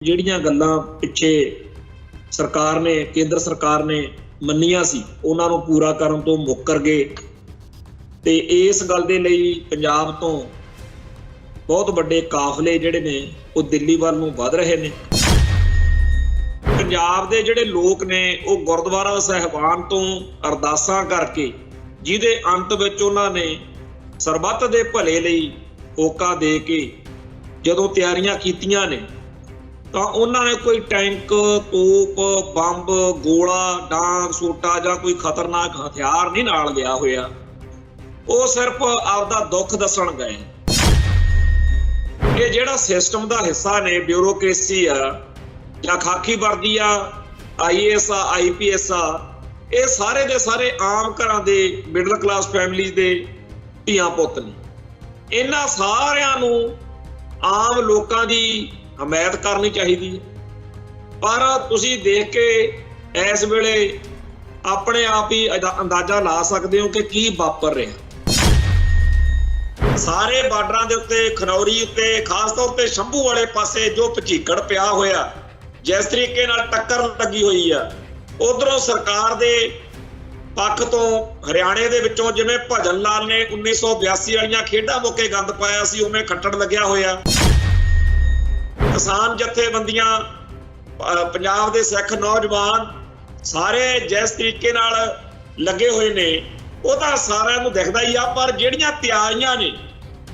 ਜਿਹੜੀਆਂ ਗੱਲਾਂ ਪਿੱਛੇ ਸਰਕਾਰ ਨੇ ਕੇਂਦਰ ਸਰਕਾਰ ਨੇ ਮੰਨੀਆਂ ਸੀ ਉਹਨਾਂ ਨੂੰ ਪੂਰਾ ਕਰਨ ਤੋਂ ਮੁੱਕਰ ਗਏ ਤੇ ਇਸ ਗੱਲ ਦੇ ਲਈ ਪੰਜਾਬ ਤੋਂ ਬਹੁਤ ਵੱਡੇ ਕਾਫਲੇ ਜਿਹੜੇ ਨੇ ਉਹ ਦਿੱਲੀ ਵੱਲ ਨੂੰ ਵਧ ਰਹੇ ਨੇ। ਪੰਜਾਬ ਦੇ ਜਿਹੜੇ ਲੋਕ ਨੇ ਉਹ ਗੁਰਦੁਆਰਾ ਸਾਹਿਬਾਨ ਤੋਂ ਅਰਦਾਸਾਂ ਕਰਕੇ ਜਿਹਦੇ ਅੰਤ ਵਿੱਚ ਉਹਨਾਂ ਨੇ ਸਰਬੱਤ ਦੇ ਭਲੇ ਲਈ ਹੋਕਾ ਦੇ ਕੇ ਜਦੋਂ ਤਿਆਰੀਆਂ ਕੀਤੀਆਂ ਨੇ ਤਾਂ ਉਹਨਾਂ ਨੇ ਕੋਈ ਟੈਂਕ ਤੋਪ ਬੰਬ ਗੋਲਾ ਡਾਂਗ ਸੋਟਾ ਜਾਂ ਕੋਈ ਖਤਰਨਾਕ ਹਥਿਆਰ ਨਹੀਂ ਨਾਲ ਲਿਆ ਹੋਇਆ। ਉਹ ਸਿਰਫ ਆਪਦਾ ਦੁੱਖ ਦੱਸਣ ਗਏ। ਇਹ ਜਿਹੜਾ ਸਿਸਟਮ ਦਾ ਹਿੱਸਾ ਨੇ ਬਿਊਰੋਕ੍ਰੇਸੀ ਆ ਜਾਂ ਖਾਕੀ ਵਰਦੀ ਆ IAS ਆ IPS ਆ ਇਹ ਸਾਰੇ ਦੇ ਸਾਰੇ ਆਮ ਘਰਾਂ ਦੇ ਮਿਡਲ ਕਲਾਸ ਫੈਮਿਲੀਜ਼ ਦੇ ਧੀਆਂ ਪੁੱਤ ਨੇ। ਇਹਨਾਂ ਸਾਰਿਆਂ ਨੂੰ ਆਮ ਲੋਕਾਂ ਦੀ ਹਮਾਇਤ ਕਰਨੀ ਚਾਹੀਦੀ ਹੈ। ਪਰ ਤੁਸੀਂ ਦੇਖ ਕੇ ਇਸ ਵੇਲੇ ਆਪਣੇ ਆਪ ਹੀ ਅੰਦਾਜ਼ਾ ਲਾ ਸਕਦੇ ਹੋ ਕਿ ਕੀ ਵਾਪਰ ਰਿਹਾ। ਸਾਰੇ ਬਾਰਡਰਾਂ ਦੇ ਉੱਤੇ ਖਨੌਰੀ ਉੱਤੇ ਖਾਸ ਤੌਰ ਤੇ ਸ਼ੰਭੂ ਵਾਲੇ ਪਾਸੇ ਜੋ ਭਚੀਕੜ ਪਿਆ ਹੋਇਆ ਜਿਸ ਤਰੀਕੇ ਨਾਲ ਟੱਕਰ ਲੱਗੀ ਹੋਈ ਆ ਉਧਰੋਂ ਸਰਕਾਰ ਦੇ ਪੱਖ ਤੋਂ ਹਰਿਆਣੇ ਦੇ ਵਿੱਚੋਂ ਜਿਵੇਂ ਭਜਨ ਲਾਲ ਨੇ 1982 ਵਾਲੀਆਂ ਖੇਡਾਂ ਮੌਕੇ ਗੰਦ ਪਾਇਆ ਸੀ ਉਵੇਂ ਖੱਟਣ ਲੱਗਿਆ ਹੋਇਆ। ਕਿਸਾਨ ਜਥੇਬੰਦੀਆਂ ਪੰਜਾਬ ਦੇ ਸਿੱਖ ਨੌਜਵਾਨ ਸਾਰੇ ਜਿਸ ਤਰੀਕੇ ਨਾਲ ਲੱਗੇ ਹੋਏ ਨੇ ਉਹ ਤਾਂ ਸਾਰਿਆਂ ਨੂੰ ਦਿਖਦਾ ਹੀ ਆ। ਪਰ ਜਿਹੜੀਆਂ ਤਿਆਰੀਆਂ ਨੇ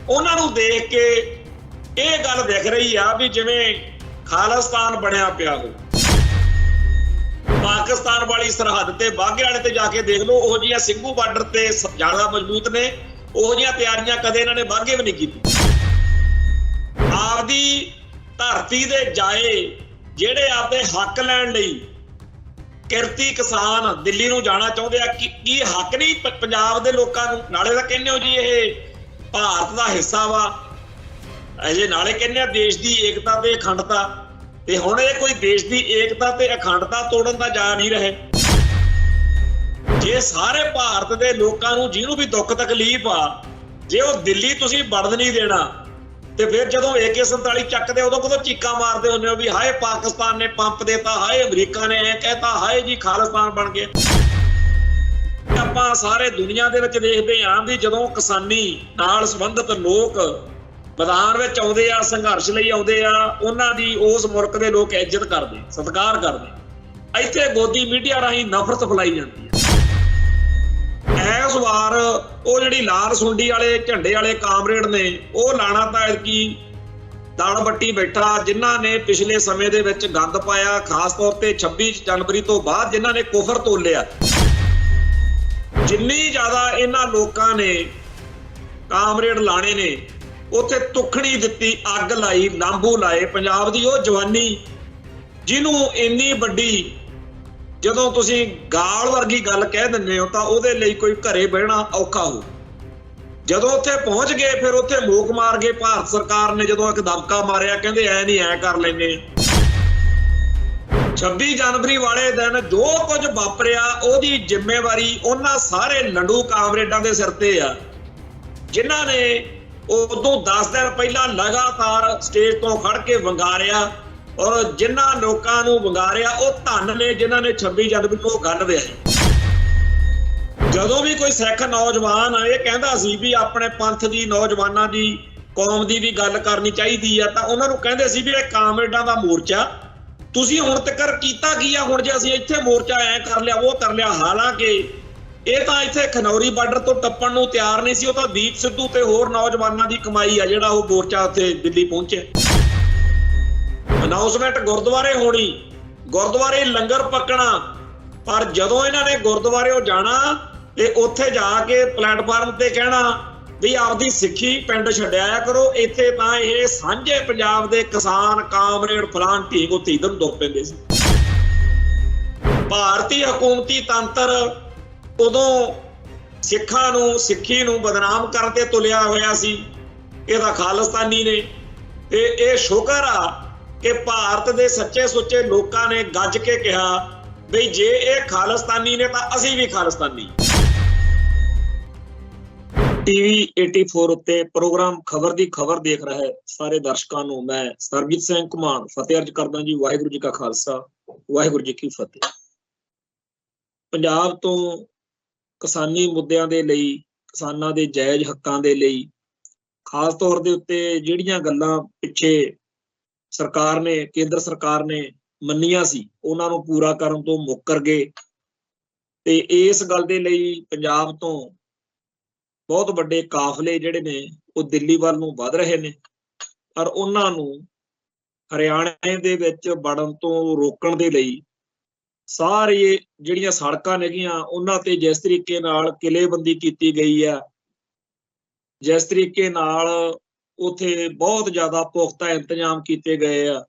ਉਹਨਾਂ ਨੂੰ ਦੇਖ ਕੇ ਇਹ ਗੱਲ ਦਿਖ ਰਹੀ ਆ ਵੀ ਜਿਵੇਂ ਖਾਲਿਸਤਾਨ ਬਣਿਆ ਪਿਆ ਹੋ। ਪਾਕਿਸਤਾਨ ਵਾਲੀ ਸਰਹੱਦ ਤੇ ਬਾਘੇ ਵਾਲੇ ਤੇ ਜਾ ਕੇ ਦੇਖ ਲਓ ਉਹੋ ਜਿਹੀਆਂ ਸਿੰਘੂ ਬਾਰਡਰ ਤੇ ਜ਼ਿਆਦਾ ਮਜ਼ਬੂਤ ਨੇ। ਉਹੋ ਜਿਹੀਆਂ ਤਿਆਰੀਆਂ ਕਦੇ ਇਹਨਾਂ ਨੇ ਬਾਘੇ ਵੀ ਨਹੀਂ ਕੀਤੀ। ਆਪਦੀ ਧਰਤੀ ਦੇ ਜਾਏ ਜਿਹੜੇ ਆਪਦੇ ਹੱਕ ਲੈਣ ਲਈ ਕਿਰਤੀ ਕਿਸਾਨ ਦਿੱਲੀ ਨੂੰ ਜਾਣਾ ਚਾਹੁੰਦੇ ਆ। ਕੀ ਹੱਕ ਨਹੀਂ ਪੰਜਾਬ ਦੇ ਲੋਕਾਂ ਨੂੰ? ਨਾਲੇ ਤਾਂ ਕਹਿੰਦੇ ਹੋ ਜੀ ਇਹ ਭਾਰਤ ਦਾ ਹਿੱਸਾ ਵਾ, ਅਜੇ ਨਾਲੇ ਕਹਿੰਦੇ ਆ ਦੇਸ਼ ਦੀ ਏਕਤਾ ਤੇ ਅਖੰਡਤਾ। ਤੇ ਹੁਣ ਇਹ ਕੋਈ ਦੇਸ਼ ਦੀ ਏਕਤਾ ਤੇ ਅਖੰਡਤਾ ਤੋੜਨ ਦਾ ਜਾ ਨਹੀਂ ਰਹੇ। ਜੇ ਸਾਰੇ ਭਾਰਤ ਦੇ ਲੋਕਾਂ ਨੂੰ ਜਿਹਨੂੰ ਵੀ ਦੁੱਖ ਤਕਲੀਫ ਆ ਜੇ ਉਹ ਦਿੱਲੀ ਤੁਸੀਂ ਵੜਨ ਨਹੀਂ ਦੇਣਾ ਤੇ ਫਿਰ ਜਦੋਂ AK-47 ਚੱਕਦੇ ਉਦੋਂ ਕਦੋਂ ਚੀਕਾਂ ਮਾਰਦੇ ਹੁੰਦੇ ਹੋ ਵੀ ਹਾਏ ਪਾਕਿਸਤਾਨ ਨੇ ਪੰਪ ਦੇਤਾ, ਹਾਏ ਅਮਰੀਕਾ ਨੇ ਇਹ ਕਹਿਤਾ, ਹਾਏ ਜੀ ਖਾਲਿਸਤਾਨ ਬਣ ਗਿਆ। ਆਪਾਂ ਸਾਰੇ ਦੁਨੀਆ ਦੇ ਵਿੱਚ ਦੇਖਦੇ ਹਾਂ ਵੀ ਜਦੋਂ ਕਿਸਾਨੀ ਨਾਲ ਸੰਬੰਧਿਤ ਲੋਕ ਮੈਦਾਨ ਵਿੱਚ ਆਉਂਦੇ ਆ ਸੰਘਰਸ਼ ਲਈ ਆਉਂਦੇ ਆ ਉਹਨਾਂ ਦੀ ਉਸ ਮੁਲਕ ਦੇ ਲੋਕ ਇੱਜ਼ਤ ਕਰਦੇ ਸਤਿਕਾਰ ਕਰਦੇ। ਇੱਥੇ ਗੋਦੀ ਮੀਡੀਆ ਰਾਹੀਂ ਨਫ਼ਰਤ ਫੈਲਾਈ ਜਾਂਦੀ ਹੈ। ਇਸ ਵਾਰ ਉਹ ਜਿਹੜੀ ਲਾਲ ਸੁੰਡੀ ਵਾਲੇ ਝੰਡੇ ਵਾਲੇ ਕਾਮਰੇਡ ਨੇ ਉਹ ਲਾਣਾ ਤਾਂ ਕੀ ਦਾਲ ਬੱਟੀ ਬੈਠਾ ਜਿਨ੍ਹਾਂ ਨੇ ਪਿਛਲੇ ਸਮੇਂ ਦੇ ਵਿੱਚ ਗੰਦ ਪਾਇਆ ਖਾਸ ਤੌਰ ਤੇ 26 ਜਨਵਰੀ ਤੋਂ ਬਾਅਦ ਜਿਨ੍ਹਾਂ ਨੇ ਕੁਫਰ ਤੋਲਿਆ। ਜਿੰਨੀ ਜ਼ਿਆਦਾ ਇਹਨਾਂ ਲੋਕਾਂ ਨੇ ਕਾਮਰੇਡ ਲਾਣੇ ਨੇ ਉੱਥੇ ਤੁਖੜੀ ਦਿੱਤੀ, ਅੱਗ ਲਾਈ, ਲਾਂਬੂ ਲਾਏ ਪੰਜਾਬ ਦੀ ਉਹ ਜਵਾਨੀ ਜਿਹਨੂੰ ਇੰਨੀ ਵੱਡੀ ਜਦੋਂ ਤੁਸੀਂ ਗਾਲ ਵਰਗੀ ਗੱਲ ਕਹਿ ਦਿੰਦੇ ਹੋ ਤਾਂ ਉਹਦੇ ਲਈ ਕੋਈ ਘਰੇ ਬਹਿਣਾ ਔਖਾ ਹੋ। ਜਦੋਂ ਉੱਥੇ ਪਹੁੰਚ ਗਏ ਫਿਰ ਉੱਥੇ ਮੋਕ ਮਾਰ ਗਏ ਭਾਰਤ ਸਰਕਾਰ ਨੇ ਜਦੋਂ ਇੱਕ ਦਬਕਾ ਮਾਰਿਆ ਕਹਿੰਦੇ ਐ ਨਹੀਂ ਐ ਕਰ ਲੈਂਦੇ। 26 ਜਨਵਰੀ ਵਾਲੇ ਦਿਨ ਜੋ ਕੁਝ ਵਾਪਰਿਆ ਉਹਦੀ ਜ਼ਿੰਮੇਵਾਰੀ ਉਹਨਾਂ ਸਾਰੇ ਲੰਡੂ ਕਾਮਰੇਡਾਂ ਦੇ ਸਿਰ ਤੇ ਆ ਜਿਨ੍ਹਾਂ ਨੇ ਉਦੋਂ 10 ਦਿਨ ਪਹਿਲਾਂ ਲਗਾਤਾਰ ਸਟੇਜ ਤੋਂ ਖੜ ਕੇ ਵੰਗਾਰਿਆ ਔਰ ਜਿਨ੍ਹਾਂ ਲੋਕਾਂ ਨੂੰ ਵੰਗਾਰਿਆ ਉਹ ਧੰਨ ਨੇ ਜਿਨ੍ਹਾਂ ਨੇ 26 ਜਨਵਰੀ ਨੂੰ ਗੱਲ ਵਿਆਹੀ। ਜਦੋਂ ਵੀ ਕੋਈ ਸਿੱਖ ਨੌਜਵਾਨ ਇਹ ਕਹਿੰਦਾ ਸੀ ਵੀ ਆਪਣੇ ਪੰਥ ਦੀ ਨੌਜਵਾਨਾਂ ਦੀ ਕੌਮ ਦੀ ਵੀ ਗੱਲ ਕਰਨੀ ਚਾਹੀਦੀ ਆ ਤਾਂ ਉਹਨਾਂ ਨੂੰ ਕਹਿੰਦੇ ਸੀ ਵੀ ਇਹ ਕਾਮਰੇਡਾਂ ਦਾ ਮੋਰਚਾ ਤੁਸੀਂ ਹੁਣ ਤੱਕ ਕੀਤਾ ਕੀ ਆ। ਹੁਣ ਜੇ ਅਸੀਂ ਇੱਥੇ ਮੋਰਚਾ ਐ ਕਰ ਲਿਆ ਉਹ ਕਰ ਲਿਆ। ਹਾਲਾਂਕਿ ਇਹ ਤਾਂ ਇੱਥੇ ਖਨੌਰੀ ਬਾਰਡਰ ਤੋਂ ਟੱਪਣ ਨੂੰ ਤਿਆਰ ਨਹੀਂ ਸੀ। ਉਹ ਤਾਂ ਦੀਪ ਸਿੱਧੂ ਤੇ ਹੋਰ ਨੌਜਵਾਨਾਂ ਦੀ ਕਮਾਈ ਆ ਜਿਹੜਾ ਉਹ ਮੋਰਚਾ ਉੱਥੇ ਦਿੱਲੀ ਪਹੁੰਚਿਆ। ਅਨਾਉਂਸਮੈਂਟ ਗੁਰਦੁਆਰੇ ਹੋਣੀ, ਗੁਰਦੁਆਰੇ ਲੰਗਰ ਪੱਕਣਾ। ਪਰ ਜਦੋਂ ਇਹਨਾਂ ਨੇ ਗੁਰਦੁਆਰੇ ਜਾਣਾ ਤੇ ਉੱਥੇ ਜਾ ਕੇ ਪਲੇਟਫਾਰਮ ਤੇ ਕਹਿਣਾ ਵੀ ਆਪਦੀ ਸਿੱਖੀ ਪਿੰਡ ਛੱਡਿਆ ਕਰੋ। ਇੱਥੇ ਤਾਂ ਇਹ ਸਾਂਝੇ ਪੰਜਾਬ ਦੇ ਕਿਸਾਨ ਕਾਮਰੇਡ ਫਲਾਨ ਢੀਂਗ ਉੱਥੇ ਇਧਰ ਨੂੰ ਤੁਰ ਪੈਂਦੇ ਸੀ। ਭਾਰਤੀ ਹਕੂਮਤੀ ਤੰਤਰ ਉਦੋਂ ਸਿੱਖਾਂ ਨੂੰ ਸਿੱਖੀ ਨੂੰ ਬਦਨਾਮ ਕਰਨ ਤੇ ਤੁਲਿਆ ਹੋਇਆ ਸੀ। ਇਹ ਤਾਂ ਖਾਲਿਸਤਾਨੀ ਨੇ ਤੇ ਇਹ ਸ਼ੁਕਰ ਆ ਕਿ ਭਾਰਤ ਦੇ ਸੱਚੇ ਸੁੱਚੇ ਲੋਕਾਂ ਨੇ ਗੱਜ ਕੇ ਕਿਹਾ ਬਈ ਜੇ ਇਹ ਖਾਲਿਸਤਾਨੀ ਨੇ ਤਾਂ ਅਸੀਂ ਵੀ ਖਾਲਿਸਤਾਨੀ। टीवी 84 उत्ते प्रोग्राम खबर दी खबर देख रहे सारे दर्शकों को मैं सरबजीत सिंह घुमान फतेह अर्ज करदा जी। वाहिगुरू जी का खालसा वाहिगुरू जी की फतेह। पंजाब तो किसानी मुद्दों के लिए किसानां दे जायज़ हक्कां दे लई खास तौर दे उत्ते जिहड़ियां गल्लां पिछे सरकार ने केंद्र सरकार ने मन्नियां सी उन्हां नूं पूरा करन तो मुकर गए ते इस गल दे लई पंजाब तो बहुत बड़े काफले जिहड़े ने वो दिल्ली वाल नूं वध रहे ने पर उन्हां नूं हरियाणे दे विच वड़न तो रोकण दे लई सारी जिहड़ियां सड़कां नेगियां उन्हां ते जिस तरीके नाल किलेबंदी कीती गई है, जिस तरीके नाल उत्थे बहुत ज्यादा पुख्ता इंतजाम किए गए आ,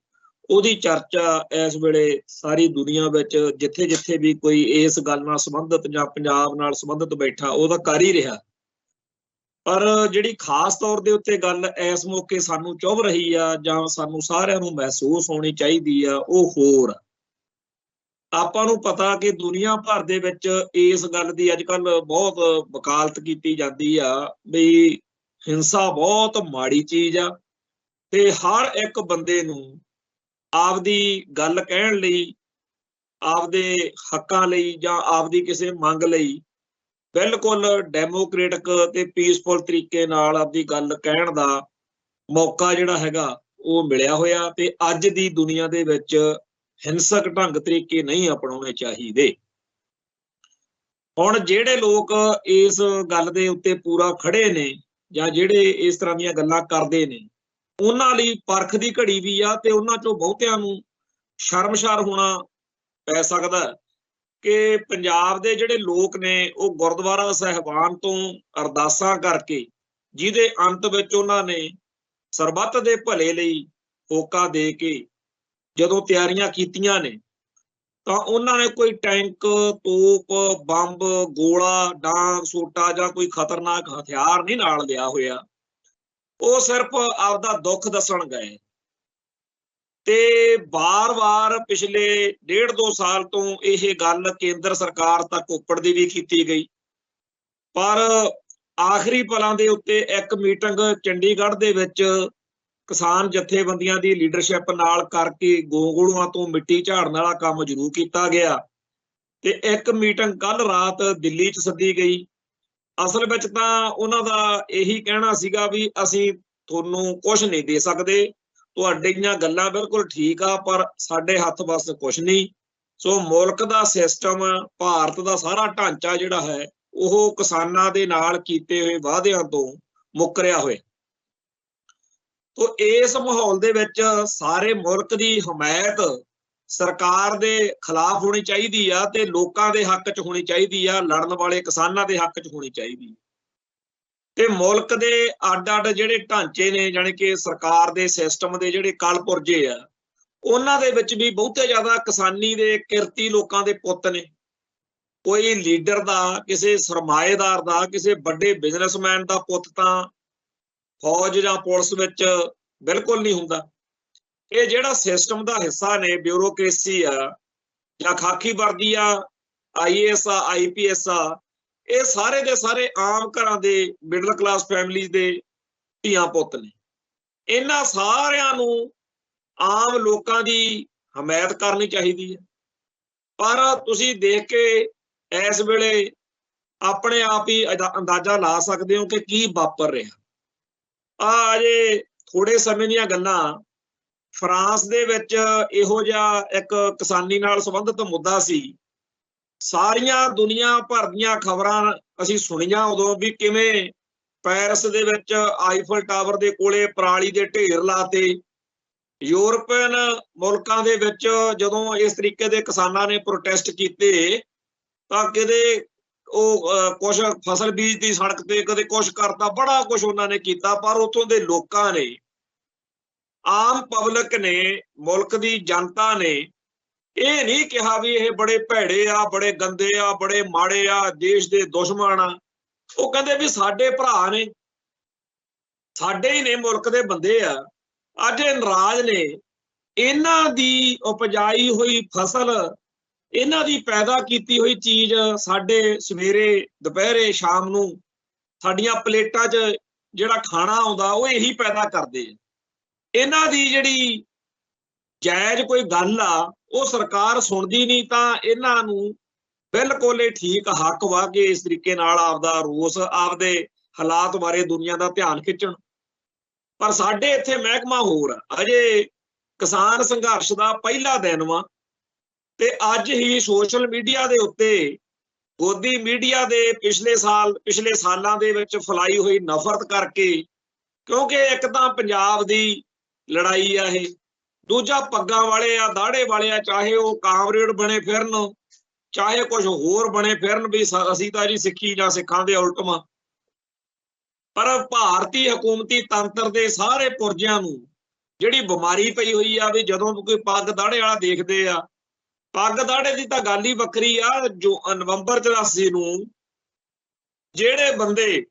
ਉਹਦੀ चर्चा इस वेले सारी दुनिया विच जिथे जिथे भी कोई इस गल नाल संबंधित जां पंजाब नाल संबंधित बैठा ਉਹਦਾ कर ही रहा। पर जिहड़ी खास तौर दे उत्ते गल इस मौके सानू चुभ रही आ जां सानू सारिआं नूं महसूस होनी चाहिदी आ ਉਹ होर आपां नूं पता कि दुनिया भर दे विच इस गल दी अजकल बहुत वकालत कीती जाती आ भी हिंसा बहुत माड़ी चीज आ ते हर एक बंदे नूं आपदी गल कहण लई आपदे हक्कां लई जां आपदी किसी मंग लई बिल्कुल डेमोक्रेटिक ते पीसफुल तरीके नाल आपदी गल कहण दा मौका जिहड़ा हैगा वो मिलिया होया ते अज दी दुनिया दे विच हिंसक ढंग तरीके नहीं अपनाने चाहिए। हुण जिहड़े लोग इस गल दे उत्ते पूरा खड़े ने जां जिहड़े इस तरह दीयां गल्लां करदे ने उन्हां लई परख दी घड़ी भी आ ते उन्हां चों बहुतिआं नूं शर्मशार होना पै सकदा कि पंजाब दे जिहड़े लोक ने वो गुरद्वारा साहिबान तो अरदासां करके जिहदे अंत विच उन्हां ने सरबत दे भले लई होका दे के जदों तैयारियां कीतियां ने तां उन्हां ने कोई टैंक तोप बंब गोला डांग सोटा जां कोई खतरनाक हथियार नहीं नाल लिया होया। वो सिर्फ आपदा दुख दसण गए ते बार बार पिछले 1.5-2 साल तो यह गल केंद्र सरकार तक उपड़दी भी की गई पर आखिरी पलां दे उत्ते एक मीटिंग चंडीगढ़ दे विच किसान जथेबंदियां दी लीडरशिप नाल करके गोंगलूआं तो मिट्टी झाड़न वाला काम जरूर किया गया ते एक मीटिंग कल रात दिल्ली च सद्दी गई। असल विच तां उन्हां दा यही कहना सीगा भी असीं तुहानूं कुछ नहीं दे सकदे, तुहाडीआं गल्लां बिल्कुल ठीक आ पर साडे हत्थ बस कुछ नहीं। सो मुल्क दा सिस्टम भारत दा सारा ढांचा जिहड़ा है वो किसानां दे नाल कीते होए वादिआं तो मुकरिया होया। तो इस माहौल दे विच सारे मुल्क दी हमायत सरकार दे खिलाफ होनी चाहिदी आ ते लोकां दे हक च होनी चाहिदी आ, लड़न वाले किसानां दे हक च होनी चाहिदी ते मुल्क दे अड अड जिहड़े ढांचे ने जाने कि सरकार दे सिस्टम दे जिहड़े कल पुरजे आ उन्हां दे विच भी बहुते ज्यादा किसानी दे किरती लोकां दे पुत्त ने। कोई लीडर दा किसी सरमाएदार दा किसी बड़े बिजनेसमैन दा पुत्त तां फौज जां पुलिस विच बिल्कुल नहीं हुंदा। ये जिहड़ा सिस्टम दा हिस्सा ने ब्यूरोक्रेसी आ जां खाकी वर्दी आ IAS आ IPS आ ये सारे दे सारे आम घरां दे मिडल क्लास फैमिलीज दे धीआं पुत्त ने। इन्हां सारिआं नूं आम लोकां दी हमायत करनी चाहिदी है पर तुसीं देख के इस वेले अपने आप ही अंदाजा ला सकदे हो कि की वापर रिहा। अजे थोड़े समय दीआं गल्लां फ्रांस दे विच इहो जिहा एक किसानी नाल संबंधित मुद्दा सी। सारियां दुनिया भर दीआं खबरां असीं सुणीआं उदों भी किवें पैरिस दे विच आईफल टावर दे कोले पराली दे ढेर लाते। यूरोपियन मुल्कां दे विच जदों इस तरीके दे किसानां ने प्रोटेस्ट कीते तां किते कुछ फसल बीजती सड़क ते कदे कुछ करता बड़ा कुछ उन्होंने किया पर उतों दे लोकां ने आम पब्लिक ने मुल्क दी जनता ने ये नहीं कहा भी ये बड़े भैड़े आ बड़े गंदे आ बड़े माड़े आ देश दे दुश्मन आ। वो कहंदे भी साडे भरा ने साडे ही ने मुल्क दे बंदे आ। अज नाराज ने इन्हां दी उपजाई हुई फसल इन्हां दी पैदा कीती हुई चीज साडे सवेरे दोपहरे शाम नूं ਸਾਡੀਆਂ ਪਲੇਟਾਂ 'ਚ ਜਿਹੜਾ ਖਾਣਾ ਆਉਂਦਾ ਉਹ ਇਹੀ ਪੈਦਾ ਕਰਦੇ ਆ। ਇਹਨਾਂ ਦੀ ਜਿਹੜੀ ਜਾਇਜ਼ ਕੋਈ ਗੱਲ ਆ ਉਹ ਸਰਕਾਰ ਸੁਣਦੀ ਨਹੀਂ, ਤਾਂ ਇਹਨਾਂ ਨੂੰ ਬਿਲਕੁਲ ਇਹ ਠੀਕ ਹੱਕ ਵਾ ਕੇ ਇਸ ਤਰੀਕੇ ਨਾਲ ਆਪਦਾ ਰੋਸ, ਆਪਦੇ ਹਾਲਾਤ ਬਾਰੇ ਦੁਨੀਆ ਦਾ ਧਿਆਨ ਖਿੱਚਣ। ਪਰ ਸਾਡੇ ਇੱਥੇ ਮਹਿਕਮਾ ਹੋਰ ਆ। ਅਜੇ ਕਿਸਾਨ ਸੰਘਰਸ਼ ਦਾ ਪਹਿਲਾ ਦਿਨ ਵਾ ਤੇ ਅੱਜ ਹੀ ਸੋਸ਼ਲ ਮੀਡੀਆ ਦੇ ਉੱਤੇ ਗੋਦੀ ਮੀਡੀਆ ਦੇ ਪਿਛਲੇ ਸਾਲਾਂ ਦੇ ਵਿੱਚ ਫੈਲਾਈ ਹੋਈ ਨਫ਼ਰਤ ਕਰਕੇ, ਕਿਉਂਕਿ ਇੱਕ ਤਾਂ ਪੰਜਾਬ ਦੀ ਲੜਾਈ ਆ ਇਹ, ਦੂਜਾ ਪੱਗਾਂ ਵਾਲੇ ਆ, ਦਾੜੇ ਵਾਲੇ ਆ, ਚਾਹੇ ਉਹ ਕਾਮਰੇਡ ਬਣੇ ਫਿਰਨ, ਚਾਹੇ ਕੁਝ ਹੋਰ ਬਣੇ ਫਿਰਨ, ਵੀ ਅਸੀਂ ਤਾਂ ਜੀ ਸਿੱਖੀ ਜਾਂ ਸਿੱਖਾਂ ਦੇ ਉਲਟਮਾ। ਪਰ ਭਾਰਤੀ ਹਕੂਮਤੀ ਤੰਤਰ ਦੇ ਸਾਰੇ ਪੁਰਜਿਆਂ ਨੂੰ ਜਿਹੜੀ ਬਿਮਾਰੀ ਪਈ ਹੋਈ ਆ ਵੀ ਜਦੋਂ ਕੋਈ ਪੱਗ ਦਾੜੇ ਵਾਲਾ ਦੇਖਦੇ ਆ, ਪੱਗ ਦਾੜੇ ਦੀ ਤਾਂ ਗੱਲ ਹੀ ਵੱਖਰੀ ਆ। ਜੋ ਨਵੰਬਰ 84 ਨੂੰ ਜਿਹੜੇ ਬੰਦੇ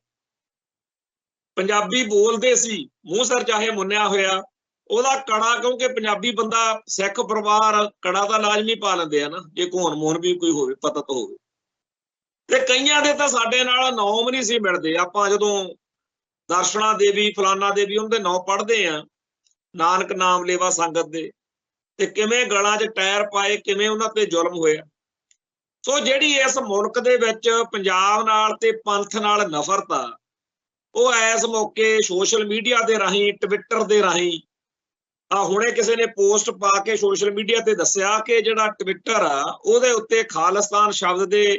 ਪੰਜਾਬੀ ਬੋਲਦੇ ਸੀ, ਮੂੰਹ ਸਿਰ ਚਾਹੇ ਮੁੰਨਿਆ ਹੋਇਆ, ਉਹਦਾ ਕੜਾ, ਕਿਉਂਕਿ ਪੰਜਾਬੀ ਬੰਦਾ ਸਿੱਖ ਪਰਿਵਾਰ ਕੜਾ ਤਾਂ ਲਾਜ਼ਮੀ ਪਾ ਲੈਂਦੇ ਆ ਨਾ, ਜੇ ਘੋਣ ਮੋਹਨ ਵੀ ਕੋਈ ਹੋਵੇ, ਪਤਾ ਤਾਂ ਹੋਵੇ। ਤੇ ਕਈਆਂ ਦੇ ਤਾਂ ਸਾਡੇ ਨਾਲ ਨਾਮ ਨਹੀਂ ਸੀ ਮਿਲਦੇ। ਆਪਾਂ ਜਦੋਂ ਦਰਸ਼ਨਾ ਦੇਵੀ, ਫਲਾਨਾ ਦੇਵੀ, ਉਹਨਾਂ ਦੇ ਨਾਂ ਪੜ੍ਹਦੇ ਆ, ਨਾਨਕ ਨਾਮ ਲੇਵਾ ਸੰਗਤ ਦੇ, ਤੇ ਕਿਵੇਂ ਗਲਾਂ 'ਚ ਟਾਇਰ ਪਾਏ, ਕਿਵੇਂ ਉਹਨਾਂ ਤੇ ਜ਼ੁਲਮ ਹੋਇਆ। ਸੋ ਜਿਹੜੀ ਇਸ ਮੁਲਕ ਦੇ ਵਿੱਚ ਪੰਜਾਬ ਨਾਲ ਤੇ ਪੰਥ ਨਾਲ ਨਫ਼ਰਤ ਆ, ਉਹ ਇਸ ਮੌਕੇ ਸੋਸ਼ਲ ਮੀਡੀਆ ਦੇ ਰਾਹੀਂ, ਟਵਿੱਟਰ ਦੇ ਰਾਹੀਂ, ਹੁਣੇ ਕਿਸੇ ਨੇ ਪੋਸਟ ਪਾ ਕੇ ਸੋਸ਼ਲ ਮੀਡੀਆ ਤੇ ਦੱਸਿਆ ਕਿ ਜਿਹੜਾ ਟਵਿੱਟਰ ਆ ਉਹਦੇ ਉੱਤੇ ਖਾਲਿਸਤਾਨ ਸ਼ਬਦ ਦੇ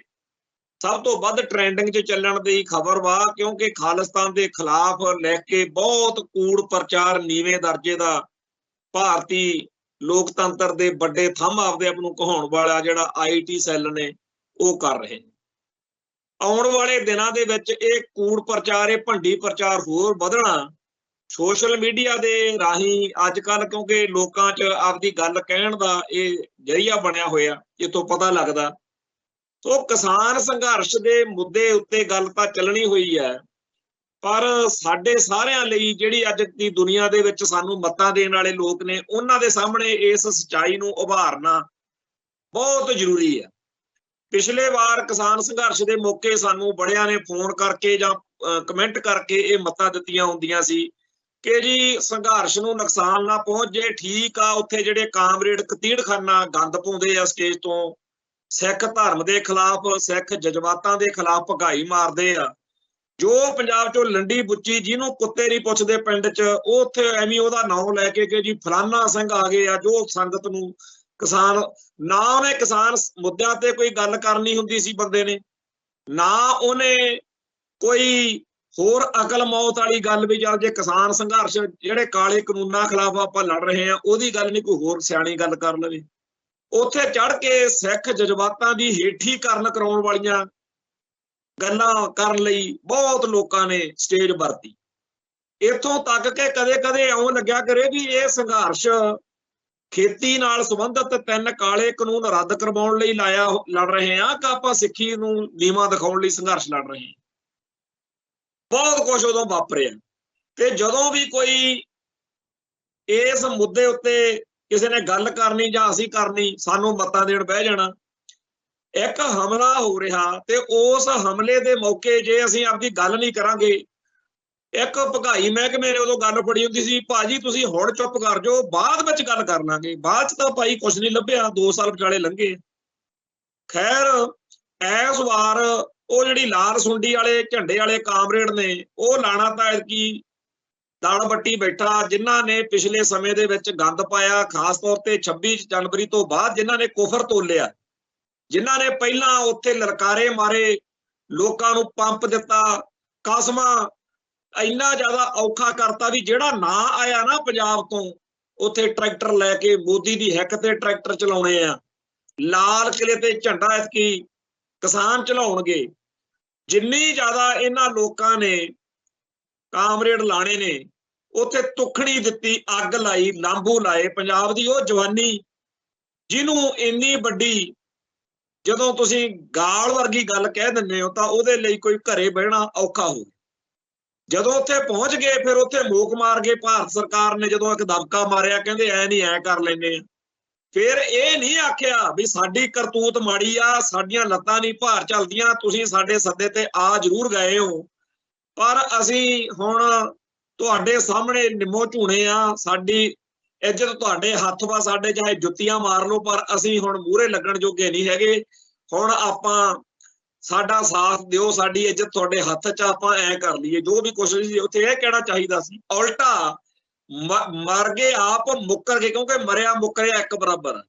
ਸਭ ਤੋਂ ਵੱਧ ਟ੍ਰੈਂਡਿੰਗ 'ਚ ਚੱਲਣ ਦੀ ਖਬਰ ਵਾ, ਕਿਉਂਕਿ ਖਾਲਿਸਤਾਨ ਦੇ ਖਿਲਾਫ ਲਿਖ ਕੇ ਬਹੁਤ ਕੂੜ ਪ੍ਰਚਾਰ ਨੀਵੇਂ ਦਰਜੇ ਦਾ ਭਾਰਤੀ ਲੋਕਤੰਤਰ ਦੇ ਵੱਡੇ ਥੰਮ ਆਪਦੇ ਆਪ ਨੂੰ ਕਹਾਉਣ ਵਾਲਾ ਜਿਹੜਾ IT ਸੈੱਲ ਨੇ ਉਹ ਕਰ ਰਹੇ ਨੇ। ਆਉਣ ਵਾਲੇ ਦਿਨਾਂ ਦੇ ਵਿੱਚ ਇਹ ਕੂੜ ਪ੍ਰਚਾਰ, ਇਹ ਭੰਡੀ ਪ੍ਰਚਾਰ ਹੋਰ ਵਧਣਾ ਸੋਸ਼ਲ ਮੀਡੀਆ ਦੇ ਰਾਹੀਂ ਅੱਜ ਕੱਲ੍ਹ, ਕਿਉਂਕਿ ਲੋਕਾਂ 'ਚ ਆਪਦੀ ਗੱਲ ਕਹਿਣ ਦਾ ਇਹ ਜ਼ਰੀਆ ਬਣਿਆ ਹੋਇਆ, ਜਿੱਥੋਂ ਪਤਾ ਲੱਗਦਾ। ਸੋ ਕਿਸਾਨ ਸੰਘਰਸ਼ ਦੇ ਮੁੱਦੇ ਉੱਤੇ ਗੱਲ ਤਾਂ ਚੱਲਣੀ ਹੋਈ ਹੈ, ਪਰ ਸਾਡੇ ਸਾਰਿਆਂ ਲਈ ਜਿਹੜੀ ਅੱਜ ਦੀ ਦੁਨੀਆ ਦੇ ਵਿੱਚ ਸਾਨੂੰ ਮੱਤਾਂ ਦੇਣ ਵਾਲੇ ਲੋਕ ਨੇ, ਉਹਨਾਂ ਦੇ ਸਾਹਮਣੇ ਇਸ ਸੱਚਾਈ ਨੂੰ ਉਭਾਰਨਾ ਬਹੁਤ ਜ਼ਰੂਰੀ ਹੈ। ਪਿਛਲੇ ਵਾਰ ਕਿਸਾਨ ਸੰਘਰਸ਼ ਦੇ ਮੌਕੇ ਸਾਨੂੰ ਬੜਿਆਂ ਨੇ ਫੋਨ ਕਰਕੇ ਜਾਂ ਕਮੈਂਟ ਕਰਕੇ ਇਹ ਮੱਤਾਂ ਦਿੱਤੀਆਂ ਹੁੰਦੀਆਂ ਸੀ ਕਿ ਜੀ ਸੰਘਰਸ਼ ਨੂੰ ਨੁਕਸਾਨ ਨਾ ਪਹੁੰਚ ਜੇ, ਠੀਕ ਆ, ਉੱਥੇ ਜਿਹੜੇ ਕਾਮਰੇਡ ਕਤੀੜਖਾਨਾ ਗੰਦ ਪਾਉਂਦੇ ਆ ਸਟੇਜ ਤੋਂ, ਸਿੱਖ ਧਰਮ ਦੇ ਖਿਲਾਫ, ਸਿੱਖ ਜਜ਼ਬਾਤਾਂ ਦੇ ਖਿਲਾਫ ਭਗਾਈ ਮਾਰਦੇ ਆ, ਜੋ ਪੰਜਾਬ 'ਚੋਂ ਲੰਡੀ ਬੁੱਚੀ ਜਿਹਨੂੰ ਕੁੱਤੇ ਨਹੀਂ ਪੁੱਛਦੇ ਪਿੰਡ 'ਚ, ਉਹ ਉੱਥੇ ਐਵੇਂ ਉਹਦਾ ਨਾਂ ਲੈ ਕੇ ਕਿ ਜੀ ਫਲਾਨਾ ਸਿੰਘ ਆ ਗਏ ਆ, ਜੋ ਸੰਗਤ ਨੂੰ ਕਿਸਾਨ, ਨਾ ਉਹਨੇ ਕਿਸਾਨ ਮੁੱਦਿਆਂ ਤੇ ਕੋਈ ਗੱਲ ਕਰਨੀ ਹੁੰਦੀ ਸੀ ਬੰਦੇ ਨੇ, ਨਾ ਉਹਨੇ ਕੋਈ ਹੋਰ ਅਕਲ ਮੌਤ ਵਾਲੀ ਗੱਲ ਵੀ ਚੱਲ ਜੇ ਕਿਸਾਨ ਸੰਘਰਸ਼ ਜਿਹੜੇ ਕਾਲੇ ਕਾਨੂੰਨਾਂ ਖਿਲਾਫ ਆਪਾਂ ਲੜ ਰਹੇ ਆ ਉਹਦੀ ਗੱਲ ਨਹੀਂ, ਕੋਈ ਹੋਰ ਸਿਆਣੀ ਗੱਲ ਕਰ ਲਵੇ। ਉੱਥੇ ਚੜ ਕੇ ਸਿੱਖ ਜਜ਼ਬਾਤਾਂ ਦੀ ਹੇਠੀਕਰਨ ਕਰਾਉਣ ਵਾਲੀਆਂ ਗੱਲਾਂ ਕਰਨ ਲਈ ਬਹੁਤ ਲੋਕਾਂ ਨੇ ਸਟੇਜ ਵਰਤੀ। ਇੱਥੋਂ ਤੱਕ ਕਿ ਕਦੇ-ਕਦੇ ਇਉਂ ਲੱਗਿਆ ਕਰੇ ਵੀ ਇਹ ਸੰਘਰਸ਼ ਖੇਤੀ ਨਾਲ ਸੰਬੰਧਿਤ 3 ਕਾਲੇ ਕਾਨੂੰਨ ਰੱਦ ਕਰਵਾਉਣ ਲਈ ਲੜ ਰਹੇ ਆ ਕਿ ਆਪਾਂ ਸਿੱਖੀ ਨੂੰ ਨੀਵਾਂ ਦਿਖਾਉਣ ਲਈ ਸੰਘਰਸ਼ ਲੜ ਰਹੇ ਹਾਂ। ਬਹੁਤ ਕੁਝ ਉਦੋਂ ਵਾਪਰਿਆ। ਤੇ ਜਦੋਂ ਵੀ ਕੋਈ ਇਸ ਮੁੱਦੇ ਉੱਤੇ ਕਿਸੇ ਨੇ ਗੱਲ ਕਰਨੀ ਜਾਂ ਅਸੀਂ ਕਰਨੀ, ਸਾਨੂੰ ਮੱਤਾਂ ਦੇਣ ਬਹਿ ਜਾਣਾ। ਇੱਕ ਹਮਲਾ ਹੋ ਰਿਹਾ ਤੇ ਉਸ ਹਮਲੇ ਦੇ ਮੌਕੇ ਜੇ ਅਸੀਂ ਆਪਦੀ ਗੱਲ ਨਹੀਂ ਕਰਾਂਗੇ, ਇੱਕ ਭਗਾਈ ਮਹਿਕਮੇ ਨੇ ਉਦੋਂ ਗੱਲ ਫੜੀ ਹੁੰਦੀ ਸੀ, ਭਾਜੀ ਤੁਸੀਂ ਹੁਣ ਚੁੱਪ ਕਰ ਜਾਓ, ਬਾਅਦ ਵਿੱਚ ਗੱਲ ਕਰ ਲਾਂਗੇ। ਬਾਅਦ 'ਚ ਤਾਂ ਭਾਈ ਕੁਛ ਨਹੀਂ ਲੱਭਿਆ, 2 ਸਾਲ ਵਿਚਾਲੇ ਲੰਘੇ। ਖੈਰ ਇਸ ਵਾਰ ਉਹ ਜਿਹੜੀ ਲਾਲ ਸੁੰਡੀ ਵਾਲੇ ਝੰਡੇ ਵਾਲੇ ਕਾਮਰੇਡ ਨੇ, ਉਹ ਲਾਣਾ ਤਾਂ ਐਤਕੀ ਦਲ ਬੱਟੀ ਬੈਠਾ, ਜਿਨ੍ਹਾਂ ਨੇ ਪਿਛਲੇ ਸਮੇਂ ਦੇ ਵਿੱਚ ਗੰਦ ਪਾਇਆ, ਖਾਸ ਤੌਰ ਤੇ 26 ਜਨਵਰੀ ਤੋਂ ਬਾਅਦ ਜਿਨ੍ਹਾਂ ਨੇ ਕੁਫਰ ਤੋਲਿਆ, ਜਿਨ੍ਹਾਂ ਨੇ ਪਹਿਲਾਂ ਉੱਥੇ ਲਲਕਾਰੇ ਮਾਰੇ, ਲੋਕਾਂ ਨੂੰ ਪੰਪ ਦਿੱਤਾ, ਕਸਮਾਂ ਇੰਨਾ ਜ਼ਿਆਦਾ ਔਖਾ ਕਰਤਾ ਵੀ ਜਿਹੜਾ ਨਾ ਆਇਆ ਨਾ ਪੰਜਾਬ ਤੋਂ, ਉੱਥੇ ਟਰੈਕਟਰ ਲੈ ਕੇ ਮੋਦੀ ਦੀ ਹਿੱਕ ਤੇ ਟਰੈਕਟਰ ਚਲਾਉਣੇ ਆ, ਲਾਲ ਕਿਲੇ ਤੇ ਝੰਡਾ ਐਤਕੀ ਕਿਸਾਨ ਚਲਾਉਣਗੇ। ਜਿੰਨੀ ਜ਼ਿਆਦਾ ਇਹਨਾਂ ਲੋਕਾਂ ਨੇ ਕਾਮਰੇਡ ਲਾਣੇ ਨੇ, ਉੱਥੇ ਤੁਖੜੀ ਦਿੱਤੀ, ਅੱਗ ਲਾਈ, ਲਾਂਬੂ ਲਾਏ ਪੰਜਾਬ ਦੀ ਉਹ ਜਵਾਨੀ ਜਿਹਨੂੰ ਇੰਨੀ ਵੱਡੀ, ਜਦੋਂ ਤੁਸੀਂ ਗਾਲ ਵਰਗੀ ਗੱਲ ਕਹਿ ਦਿੰਦੇ ਹੋ ਤਾਂ ਉਹਦੇ ਲਈ ਕੋਈ ਘਰੇ ਬਹਿਣਾ ਔਖਾ ਹੋ। ਜਦੋਂ ਉੱਥੇ ਪਹੁੰਚ ਗਏ ਫਿਰ ਉੱਥੇ ਮੋਕ ਮਾਰ ਗਏ। ਭਾਰਤ ਸਰਕਾਰ ਨੇ ਜਦੋਂ ਇੱਕ ਦਬਕਾ ਮਾਰਿਆ, ਕਹਿੰਦੇ ਐ ਨਹੀਂ, ਐ ਕਰ ਲੈਂਦੇ ਆ। ਫਿਰ ਇਹ ਨਹੀਂ ਆਖਿਆ ਵੀ ਸਾਡੀ ਕਰਤੂਤ ਮਾੜੀ ਆ, ਸਾਡੀਆਂ ਲੱਤਾਂ ਨਹੀਂ ਭਾਰ ਚੱਲਦੀਆਂ, ਤੁਸੀਂ ਸਾਡੇ ਸੱਦੇ ਤੇ ਆ ਜ਼ਰੂਰ ਗਏ ਹੋ, पर असी हुण तुहाडे सामने निम्मो झूणे आ। साडी इज्जत तुहाडे हत्थ वा, साडे चाहे जुत्तियां मार लो, पर असी हुण मूहरे लगण जोगे नहीं हैगे। हुण आपां साडा साथ दिओ, साडी इज्जत तुहाडे हत्थ च, आपां ऐ कर लईए। जो भी कुछ सी उत्थे इह कहना चाहीदा सी, उल्टा मर गए आप, मुकर गए, क्योंकि मरिया मुकरिया एक बराबर।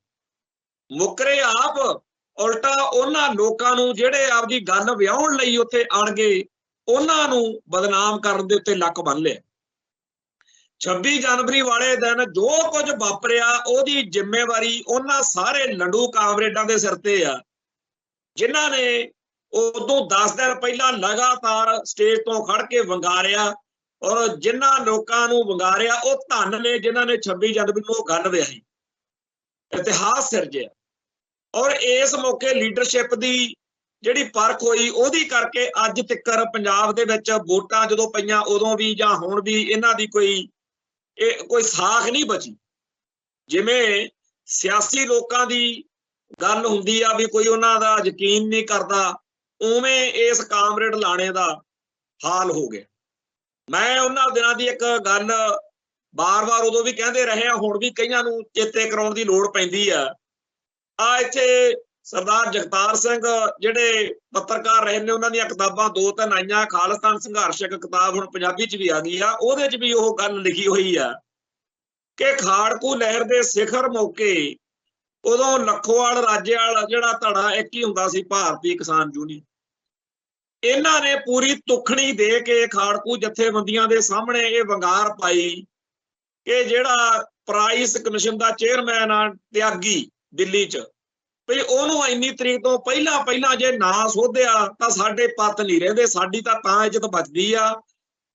मुकरे आप, उल्टा उन्हां लोकां नूं जिहड़े आपदी गल विआउण लई उत्थे अण गए, उन्हां नूं बदनाम करन दे उत्ते लक बन लिया। 26 जनवरी वाले दिन जो कुछ वापरिया ओहदी जिम्मेवारी उन्हां सारे लंडू कामरेडां दे सिर ते आ, जिन्हां ने उदों 10 दिन पहला लगातार स्टेज तो खड़ के वंगारिया। और जिन्हां लोकां नूं वंगारिया ओह धन ने जिन्हां ने 26 जनवरी नूं गल विआही, इतिहास सिरजिया। और इस मौके लीडरशिप की जिहड़ी परख होई ओहदी करके अज तिकर पंजाब दे विच वोटां जदों पईयां उदों भी जां हुण भी इन्हां दी कोई साख नहीं बची। जिवें सियासी लोकां दी गल हुंदी आ भी कोई उन्हां दा यकीन नहीं करदा, उवें इस कामरेड लाणे दा हाल हो गया। मैं उन्हां दिनां दी एक गल बार बार उदों भी कहंदे रहे, हुण भी कईयां नूं चेते कराउण दी लोड़ पैंदी आ। इत्थे सरदार जगतार सिंह जिहड़े पत्रकार रहे ने, उन्हां दीयां किताबां 2-3 आईयां, खालिस्तान संघर्ष एक किताब हुण पंजाबी च भी आ गई आ, ओहदे च भी ओह गल लिखी होई आ कि खाड़कू लहर दे सिखर मौके उदों लखोवाल राजेवाल जिहड़ा धड़ा एक ही हुंदा सी, भारती किसान यूनियन, इन्हां ने पूरी तुखणी दे के खाड़कू जथेबंदियां दे सामने ये वंगार पाई कि जिहड़ा प्राइस कमिशन दा चेयरमैन आ त्यागी दिल्ली च, भई ओनू इन्नी तरीक तो पहला जे ना सोधिया तां साडे पत नहीं रहिंदे, साडी तां इज्जत बचदी आ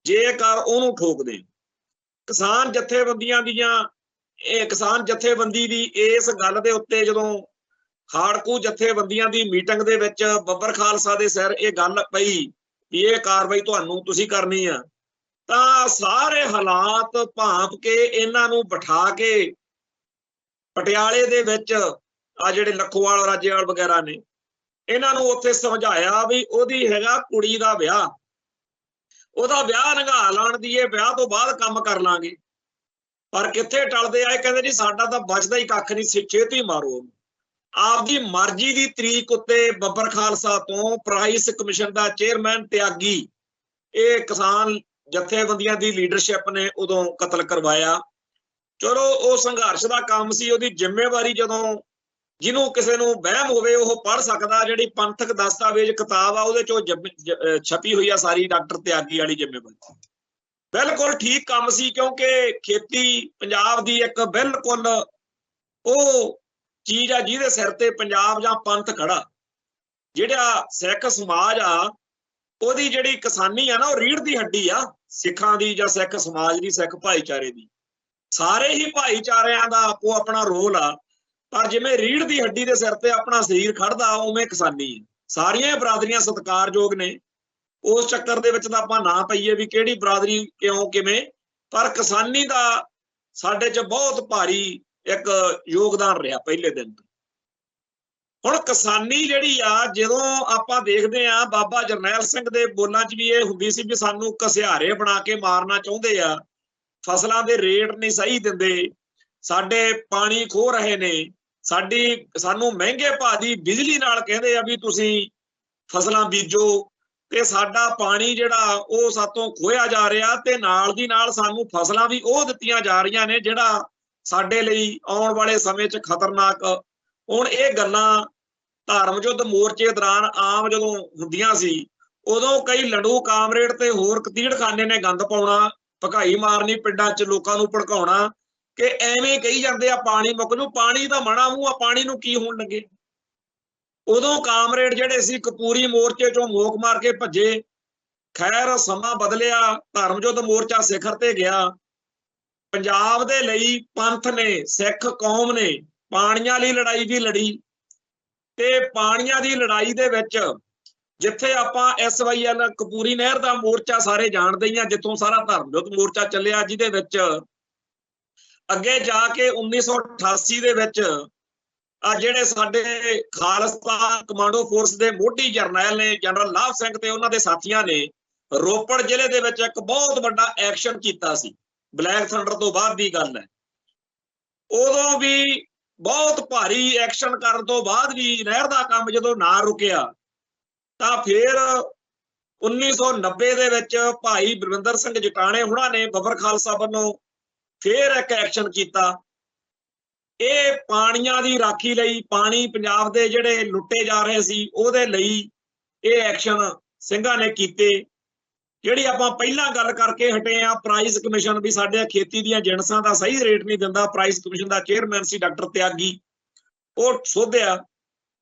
जेकर ओनू ठोक दे। किसान जथेबंदियां दीयां किसान जथेबंदी दी इस गल दे उत्ते जदों खाड़कू जथेबंदियां दी मीटिंग दे विच बब्बर खालसा दे सिर ये गल पई कि ये कार्रवाई तुहानू तुसीं करनी आ, तां सारे हालात भांप के इन्हां नूं बिठा के पटियाले दे विच आ जिहड़े लखोवाल राजेवाल वगैरह ने, इन्हां नूं उत्थे समझाया भी ओहदी हैगा कुड़ी दा विआह, ओहदा विआह नंगा लाण दी, विआह तो बाद काम कर लांगे। पर कित्थे टलदे आए, कहंदे जी साडा तां बचदा ही कख नहीं, छेती मारो। आपदी मर्जी दी तरीक उत्ते बब्बर खालसा तो प्राइस कमिशन दा चेयरमैन त्यागी ये किसान जथेबंदियां दी लीडरशिप ने उदों कतल करवाया। चलो वो संघर्ष का काम सी, ओहदी जिम्मेवारी जदों जिन्हों किसी नूं वहम होवे ओह पढ़ सकदा, जिहड़ी पंथक दस्तावेज किताब आ उहदे चों छपी हुई आ सारी डॉक्टर त्यागी वाली जिम्मेवारी। बिल्कुल ठीक काम सी, क्योंकि खेती पंजाब दी एक बिल्कुल ओह चीज आ जिहदे सिर ते पंजाब जां पंथ खड़ा। जिहड़ा सिख समाज आ ओहदी जिहड़ी किसानी आ ना, ओह रीढ़ दी हड्डी आ सिखां दी जां सिख समाज दी, सिख भाईचारे दी। सारे ही भाईचारिਆਂ ਦਾ ਆਪੋ ਆਪਣਾ रोल आ, पर जिवें रीढ़ दी हड्डी दे सिर ते अपना शरीर खड़दा उवें किसानी है। सारियां बरादरियां सत्कारयोग ने, उस चक्कर दे विच तां आपां ना पईए भी किहड़ी बरादरी क्यों किवें, पर किसानी दा साडे च बहुत भारी एक योगदान रहा पहले दिन तो। हुण किसानी जिहड़ी आ जदों आपां देखदे आ, बाबा जरनैल सिंह दे बोलां च भी ये हुंदी सी भी सानू घसिहारे बना के मारना चाहुंदे आ, फसलां दे रेट नहीं सही दिंदे, साडे पानी खो रहे ने, सानू महंगे भाव दी बिजली नाल कहंदे आ भी तुसीं फसलां बीजो, ते साडा पानी जिहड़ा ओह सातों खोया जा रहा, ते नाल दी नाल सानू फसलां भी ओह दित्तियां जा रहीआं ने जिहड़ा साडे लई आउण वाले समय च खतरनाक। हुण ये गल्लां धर्म युद्ध मोर्चे दौरान आम जदों हुंदियां सी, उदों कई लंडू कामरेड ते होर कतीड़खाने ने गंद पाउणा, भकाई मारनी पिंडां च, लोकां नूं भड़काउणा कि एवें कही जांदे आ पानी मुक जू, पानी दा मना मूंह आ, पानी नूं की होण लगे। उदों कामरेड जिहड़े सी कपूरी मोर्चे चों मोक मार के भज्जे। खैर समा बदलिया, धर्म युद्ध मोर्चा सिखर ते गया। पंजाब दे लई पंथ ने, सिख कौम ने पाणियां लई लड़ाई भी लड़ी, ते पाणियां दी लड़ाई दे विच जिथे आपां SYL कपूरी नहर दा मोर्चा सारे जाणदे ही आ, जिथों सारा धर्म युद्ध मोर्चा ਚੱਲਿਆ, जिहदे विच अगे जाके 1988 दे विच आ जिहड़े साडे खालिस्तान कमांडो फोर्स दे मोढी जरनैल ने जनरल लाभ सिंह ते उन्हां दे साथियां ने ਰੋਪੜ ਜ਼ਿਲ੍ਹੇ ਦੇ ਵਿੱਚ ਇੱਕ ਬਹੁਤ ਵੱਡਾ ਐਕਸ਼ਨ ਕੀਤਾ ਸੀ। ਬਲੈਕ ਥੰਡਰ ਤੋਂ ਬਾਅਦ ਦੀ ਗੱਲ ਹੈ। ਉਦੋਂ ਵੀ ਬਹੁਤ ਭਾਰੀ ਐਕਸ਼ਨ ਕਰਨ ਤੋਂ ਬਾਅਦ ਵੀ ਨਹਿਰ ਦਾ ਕੰਮ ਜਦੋਂ ਨਾ ਰੁਕਿਆ ਤਾਂ ਫਿਰ 1990 ਦੇ ਵਿੱਚ ਭਾਈ ਬਲਵਿੰਦਰ ਸਿੰਘ ਜਟਾਣੇ ਹੁਣਾਂ ਨੇ ਬੱਬਰ ਖਾਲਸਾ ਵੱਲੋਂ ਫਿਰ ਇੱਕ ਐਕਸ਼ਨ ਕੀਤਾ। ਇਹ ਪਾਣੀਆਂ ਦੀ ਰਾਖੀ ਲਈ, ਪਾਣੀ ਪੰਜਾਬ ਦੇ ਜਿਹੜੇ ਲੁੱਟੇ ਜਾ ਰਹੇ ਸੀ ਉਹਦੇ ਲਈ ਇਹ ਐਕਸ਼ਨ ਸਿੰਘਾਂ ਨੇ ਕੀਤੇ। ਜਿਹੜੀ ਆਪਾਂ ਪਹਿਲਾਂ ਗੱਲ ਕਰਕੇ ਹਟੇ ਆ ਪ੍ਰਾਈਸ ਕਮਿਸ਼ਨ, ਵੀ ਸਾਡੇ ਖੇਤੀ ਦੀਆਂ ਜਿਣਸਾਂ ਦਾ ਸਹੀ ਰੇਟ ਨਹੀਂ ਦਿੰਦਾ, ਪ੍ਰਾਈਸ ਕਮਿਸ਼ਨ ਦਾ ਚੇਅਰਮੈਨ ਸੀ ਡਾਕਟਰ ਤਿਆਗੀ, ਉਹ ਸੋਧਿਆ।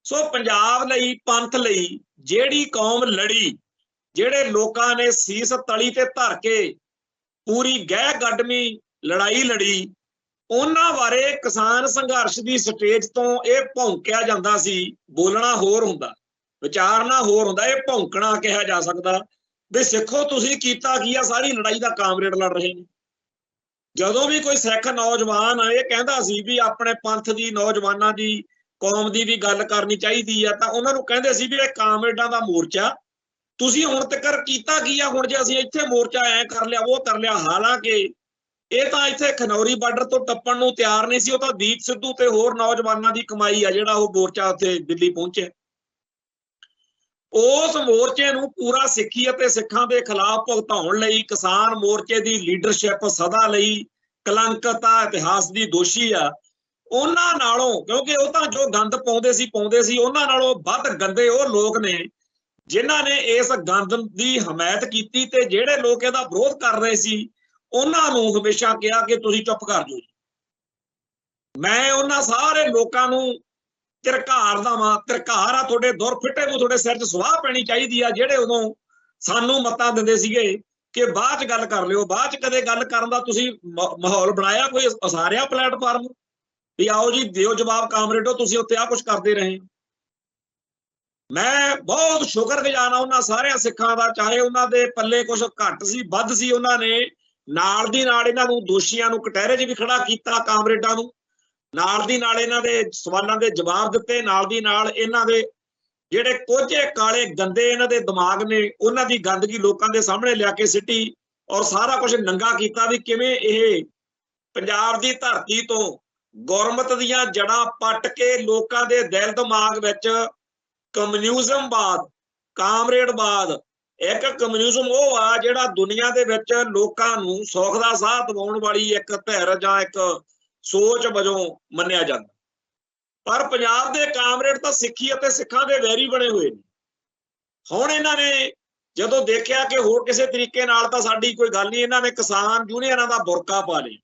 ਸੋ ਪੰਜਾਬ ਲਈ, ਪੰਥ ਲਈ ਜਿਹੜੀ ਕੌਮ ਲੜੀ, ਜਿਹੜੇ ਲੋਕਾਂ ਨੇ ਸੀਸ ਤਲੀ ਤੇ ਧਰ ਕੇ ਪੂਰੀ ਗਹਿ ਗੱਡਮੀ ਲੜਾਈ ਲੜੀ, ਉਹਨਾਂ ਬਾਰੇ ਕਿਸਾਨ ਸੰਘਰਸ਼ ਦੀ ਸਟੇਜ ਤੋਂ ਇਹ ਭੌਂਕਿਆ ਜਾਂਦਾ ਸੀ। ਬੋਲਣਾ ਹੋਰ ਹੁੰਦਾ, ਵਿਚਾਰਨਾ ਹੋਰ ਹੁੰਦਾ, ਇਹ ਭੌਂਕਣਾ ਕਿਹਾ ਜਾ ਸਕਦਾ ਵੀ ਸਿੱਖੋ ਤੁਸੀਂ ਕੀਤਾ ਕੀ ਆ, ਸਾਰੀ ਲੜਾਈ ਦਾ ਕਾਮਰੇਡ ਲੜ ਰਹੇ ਨੇ। ਜਦੋਂ ਵੀ ਕੋਈ ਸਿੱਖ ਨੌਜਵਾਨ ਇਹ ਕਹਿੰਦਾ ਸੀ ਵੀ ਆਪਣੇ ਪੰਥ ਦੀ, ਨੌਜਵਾਨਾਂ ਦੀ, ਕੌਮ ਦੀ ਵੀ ਗੱਲ ਕਰਨੀ ਚਾਹੀਦੀ ਆ, ਤਾਂ ਉਹਨਾਂ ਨੂੰ ਕਹਿੰਦੇ ਸੀ ਵੀ ਇਹ ਕਾਮਰੇਡਾਂ ਦਾ ਮੋਰਚਾ, ਤੁਸੀਂ ਹੁਣ ਤੱਕ ਕੀਤਾ ਕੀ ਆ, ਹੁਣ ਜੇ ਅਸੀਂ ਇੱਥੇ ਮੋਰਚਾ ਐ ਕਰ ਲਿਆ, ਉਹ ਕਰ ਲਿਆ। ਹਾਲਾਂਕਿ ਇਹ ਤਾਂ ਇੱਥੇ ਖਨੌਰੀ ਬਾਰਡਰ ਤੋਂ ਟੱਪਣ ਨੂੰ ਤਿਆਰ ਨਹੀਂ ਸੀ, ਉਹ ਤਾਂ ਦੀਪ ਸਿੱਧੂ ਤੇ ਹੋਰ ਨੌਜਵਾਨਾਂ ਦੀ ਕਮਾਈ ਆ ਜਿਹੜਾ ਉਹ ਮੋਰਚਾ ਉੱਥੇ ਦਿੱਲੀ ਪਹੁੰਚਿਆ। ਉਸ ਮੋਰਚੇ ਨੂੰ ਪੂਰਾ ਸਿੱਖੀ ਅਤੇ ਸਿੱਖਾਂ ਦੇ ਖਿਲਾਫ ਭੁਗਤਾਉਣ ਲਈ ਕਿਸਾਨ ਮੋਰਚੇ ਦੀ ਲੀਡਰਸ਼ਿਪ ਸਦਾ ਲਈ ਕਲੰਕਤਾ ਇਤਿਹਾਸ ਦੀ ਦੋਸ਼ੀ ਆ। ਉਹਨਾਂ ਨਾਲੋਂ, ਕਿਉਂਕਿ ਉਹ ਤਾਂ ਜੋ ਗੰਦ ਪਾਉਂਦੇ ਸੀ, ਉਹਨਾਂ ਨਾਲੋਂ ਵੱਧ ਗੰਦੇ ਉਹ ਲੋਕ ਨੇ ਜਿਨ੍ਹਾਂ ਨੇ ਇਸ ਗੰਦ ਦੀ ਹਮਾਇਤ ਕੀਤੀ, ਤੇ ਜਿਹੜੇ ਲੋਕ ਇਹਦਾ ਵਿਰੋਧ ਕਰ ਰਹੇ ਸੀ ਉਹਨਾਂ ਨੂੰ ਹਮੇਸ਼ਾ ਕਿਹਾ ਕਿ ਤੁਸੀਂ ਚੁੱਪ ਕਰ ਜਾਓ। ਮੈਂ ਉਹਨਾਂ ਸਾਰੇ ਲੋਕਾਂ ਨੂੰ ਤਿਰਕਾਰ ਦਵਾਂ, ਤਿਰਕਾਰ ਆ ਤੁਹਾਡੇ ਦੁਰ ਫਿੱਟੇ ਨੂੰ ਤੁਹਾਡੇ ਸਿਰ 'ਚ ਸਵਾਹ ਪੈਣੀ ਚਾਹੀਦੀ ਆ, ਜਿਹੜੇ ਉਦੋਂ ਸਾਨੂੰ ਮਤਾਂ ਦਿੰਦੇ ਸੀਗੇ ਕਿ ਬਾਅਦ 'ਚ ਗੱਲ ਕਰ ਲਿਓ। ਬਾਅਦ 'ਚ ਕਦੇ ਗੱਲ ਕਰਨ ਦਾ ਤੁਸੀਂ ਮਾਹੌਲ ਬਣਾਇਆ, ਕੋਈ ਉਸਾਰਿਆ ਪਲੇਟਫਾਰਮ ਵੀ ਆਓ ਜੀ ਦਿਓ ਜਵਾਬ ਕਾਮਰੇਡੋ, ਤੁਸੀਂ ਉੱਥੇ ਆ ਕੁਛ ਕਰਦੇ ਰਹੇ। ਮੈਂ ਬਹੁਤ ਸ਼ੁਕਰਗੁਜ਼ਾਰ ਹਾਂ ਉਹਨਾਂ ਸਾਰਿਆਂ ਸਿੱਖਾਂ ਦਾ, ਚਾਹੇ ਉਹਨਾਂ ਦੇ ਪੱਲੇ ਕੁਛ ਘੱਟ ਸੀ ਵੱਧ ਸੀ, ਉਹਨਾਂ ਨੇ ਨਾਲ ਦੀ ਨਾਲ ਇਹਨਾਂ ਨੂੰ, ਦੋਸ਼ੀਆਂ ਨੂੰ ਕਟਹਿਰੇ 'ਚ ਵੀ ਖੜਾ ਕੀਤਾ, ਕਾਮਰੇਡਾਂ ਨੂੰ ਨਾਲ ਦੀ ਨਾਲ ਇਹਨਾਂ ਦੇ ਸਵਾਲਾਂ ਦੇ ਜਵਾਬ ਦਿੱਤੇ, ਨਾਲ ਦੀ ਨਾਲ ਇਹਨਾਂ ਦੇ ਜਿਹੜੇ ਕੋਝੇ ਕਾਲੇ ਗੰਦੇ ਇਹਨਾਂ ਦੇ ਦਿਮਾਗ ਨੇ ਉਹਨਾਂ ਦੀ ਗੰਦਗੀ ਲੋਕਾਂ ਦੇ ਸਾਹਮਣੇ ਲਿਆ ਕੇ ਸਿੱਟੀ, ਔਰ ਸਾਰਾ ਕੁਝ ਨੰਗਾ ਕੀਤਾ ਵੀ ਕਿਵੇਂ ਇਹ ਪੰਜਾਬ ਦੀ ਧਰਤੀ ਤੋਂ ਗੁਰਮਤ ਦੀਆਂ ਜੜਾਂ ਪੱਟ ਕੇ ਲੋਕਾਂ ਦੇ ਦਿਲ ਦਿਮਾਗ ਵਿੱਚ ਕਮਿਊਨਿਜ਼ਮਵਾਦ, ਕਾਮਰੇਡਵਾਦ, ਇੱਕ ਕਮਿਊਨਿਜ਼ਮ ਉਹ ਆ ਜਿਹੜਾ ਦੁਨੀਆ ਦੇ ਵਿੱਚ ਲੋਕਾਂ ਨੂੰ ਸੁੱਖ ਦਾ ਸਾਹ ਦਿਵਾਉਣ ਵਾਲੀ ਇੱਕ ਧਿਰ ਜਾਂ ਇੱਕ ਸੋਚ ਵਜੋਂ ਮੰਨਿਆ ਜਾਂਦਾ। ਪਰ ਪੰਜਾਬ ਦੇ ਕਾਮਰੇਡ ਤਾਂ ਸਿੱਖੀ ਅਤੇ ਸਿੱਖਾਂ ਦੇ ਵੈਰੀ ਬਣੇ ਹੋਏ ਨੇ। ਹੁਣ ਇਹਨਾਂ ਨੇ ਜਦੋਂ ਦੇਖਿਆ ਕਿ ਹੋਰ ਕਿਸੇ ਤਰੀਕੇ ਨਾਲ ਤਾਂ ਸਾਡੀ ਕੋਈ ਗੱਲ ਨਹੀਂ, ਇਹਨਾਂ ਨੇ ਕਿਸਾਨ ਯੂਨੀਅਨਾਂ ਦਾ ਬੁਰਕਾ ਪਾ ਲਿਆ।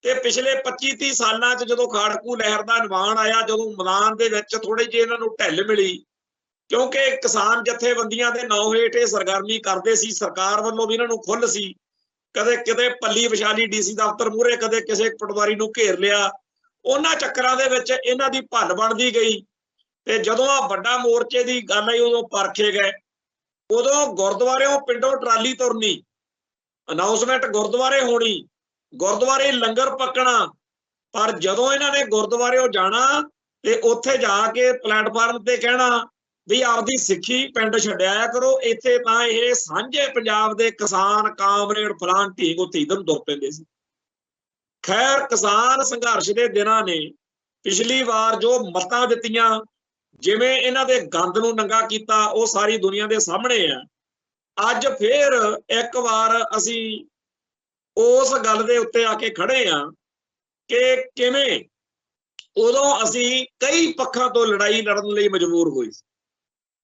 ਤੇ ਪਿਛਲੇ 25-30 ਸਾਲਾਂ 'ਚ ਜਦੋਂ ਖਾੜਕੂ ਲਹਿਰ ਦਾ ਨਿਵਾਣ ਆਇਆ, ਜਦੋਂ ਮੈਦਾਨ ਦੇ ਵਿੱਚ ਥੋੜੀ ਜਿਹੀ ਇਹਨਾਂ ਨੂੰ ਢਿੱਲ ਮਿਲੀ, ਕਿਉਂਕਿ ਕਿਸਾਨ ਜਥੇਬੰਦੀਆਂ ਦੇ ਨਾਂ ਹੇਠ ਇਹ ਸਰਗਰਮੀ ਕਰਦੇ ਸੀ, ਸਰਕਾਰ ਵੱਲੋਂ ਵੀ ਇਹਨਾਂ ਨੂੰ ਖੁੱਲ੍ਹ ਸੀ, ਕਦੇ ਕਿਤੇ ਪੱਲੀ ਵਿਛਾਲੀ ਡੀਸੀ ਦਫ਼ਤਰ ਮੂਹਰੇ, ਕਦੇ ਕਿਸੇ ਪਟਵਾਰੀ ਨੂੰ ਘੇਰ ਲਿਆ। ਉਹਨਾਂ ਚੱਕਰਾਂ ਦੇ ਵਿੱਚ ਇਹਨਾਂ ਦੀ ਭੰਨ ਬਣਦੀ ਗਈ। ਤੇ ਜਦੋਂ ਆ ਵੱਡਾ ਮੋਰਚੇ ਦੀ ਗੱਲ ਆਈ, ਉਦੋਂ ਪਰਖੇ ਗਏ। ਉਦੋਂ ਗੁਰਦੁਆਰਿਓਂ ਪਿੰਡੋਂ ਟਰਾਲੀ ਤੁਰਨੀ, ਅਨਾਉਂਸਮੈਂਟ ਗੁਰਦੁਆਰੇ ਹੋਣੀ, ਗੁਰਦੁਆਰੇ ਲੰਗਰ ਪੱਕਣਾ। ਪਰ ਜਦੋਂ ਇਹਨਾਂ ਨੇ ਗੁਰਦੁਆਰਿਓਂ ਜਾਣਾ ਤੇ ਉੱਥੇ ਜਾ ਕੇ ਪਲੇਟਫਾਰਮ ਤੇ ਕਹਿਣਾ ਵੀ ਆਪਦੀ ਸਿੱਖੀ ਪਿੰਡ ਛੱਡਿਆ ਕਰੋ, ਇੱਥੇ ਤਾਂ ਇਹ ਸਾਂਝੇ ਪੰਜਾਬ ਦੇ ਕਿਸਾਨ ਕਾਮਰੇਡ ਫਲਾਨ ਢੀਂਗ ਉੱਥੇ ਇਧਰ ਨੂੰ ਤੁਰ ਪੈਂਦੇ ਸੀ। ਖੈਰ, ਕਿਸਾਨ ਸੰਘਰਸ਼ ਦੇ ਦਿਨਾਂ ਨੇ ਪਿਛਲੀ ਵਾਰ ਜੋ ਮਤਾਂ ਦਿੱਤੀਆਂ, ਜਿਵੇਂ ਇਹਨਾਂ ਦੇ ਗੰਦ ਨੂੰ ਨੰਗਾ ਕੀਤਾ, ਉਹ ਸਾਰੀ ਦੁਨੀਆ ਦੇ ਸਾਹਮਣੇ ਆ। ਅੱਜ ਫੇਰ ਇੱਕ ਵਾਰ ਅਸੀਂ ਉਸ ਗੱਲ ਦੇ ਉੱਤੇ ਆ ਕੇ ਖੜੇ ਆ ਕਿ ਕਿਵੇਂ ਉਦੋਂ ਅਸੀਂ ਕਈ ਪੱਖਾਂ ਤੋਂ ਲੜਾਈ ਲੜਨ ਲਈ ਮਜਬੂਰ ਹੋਏ।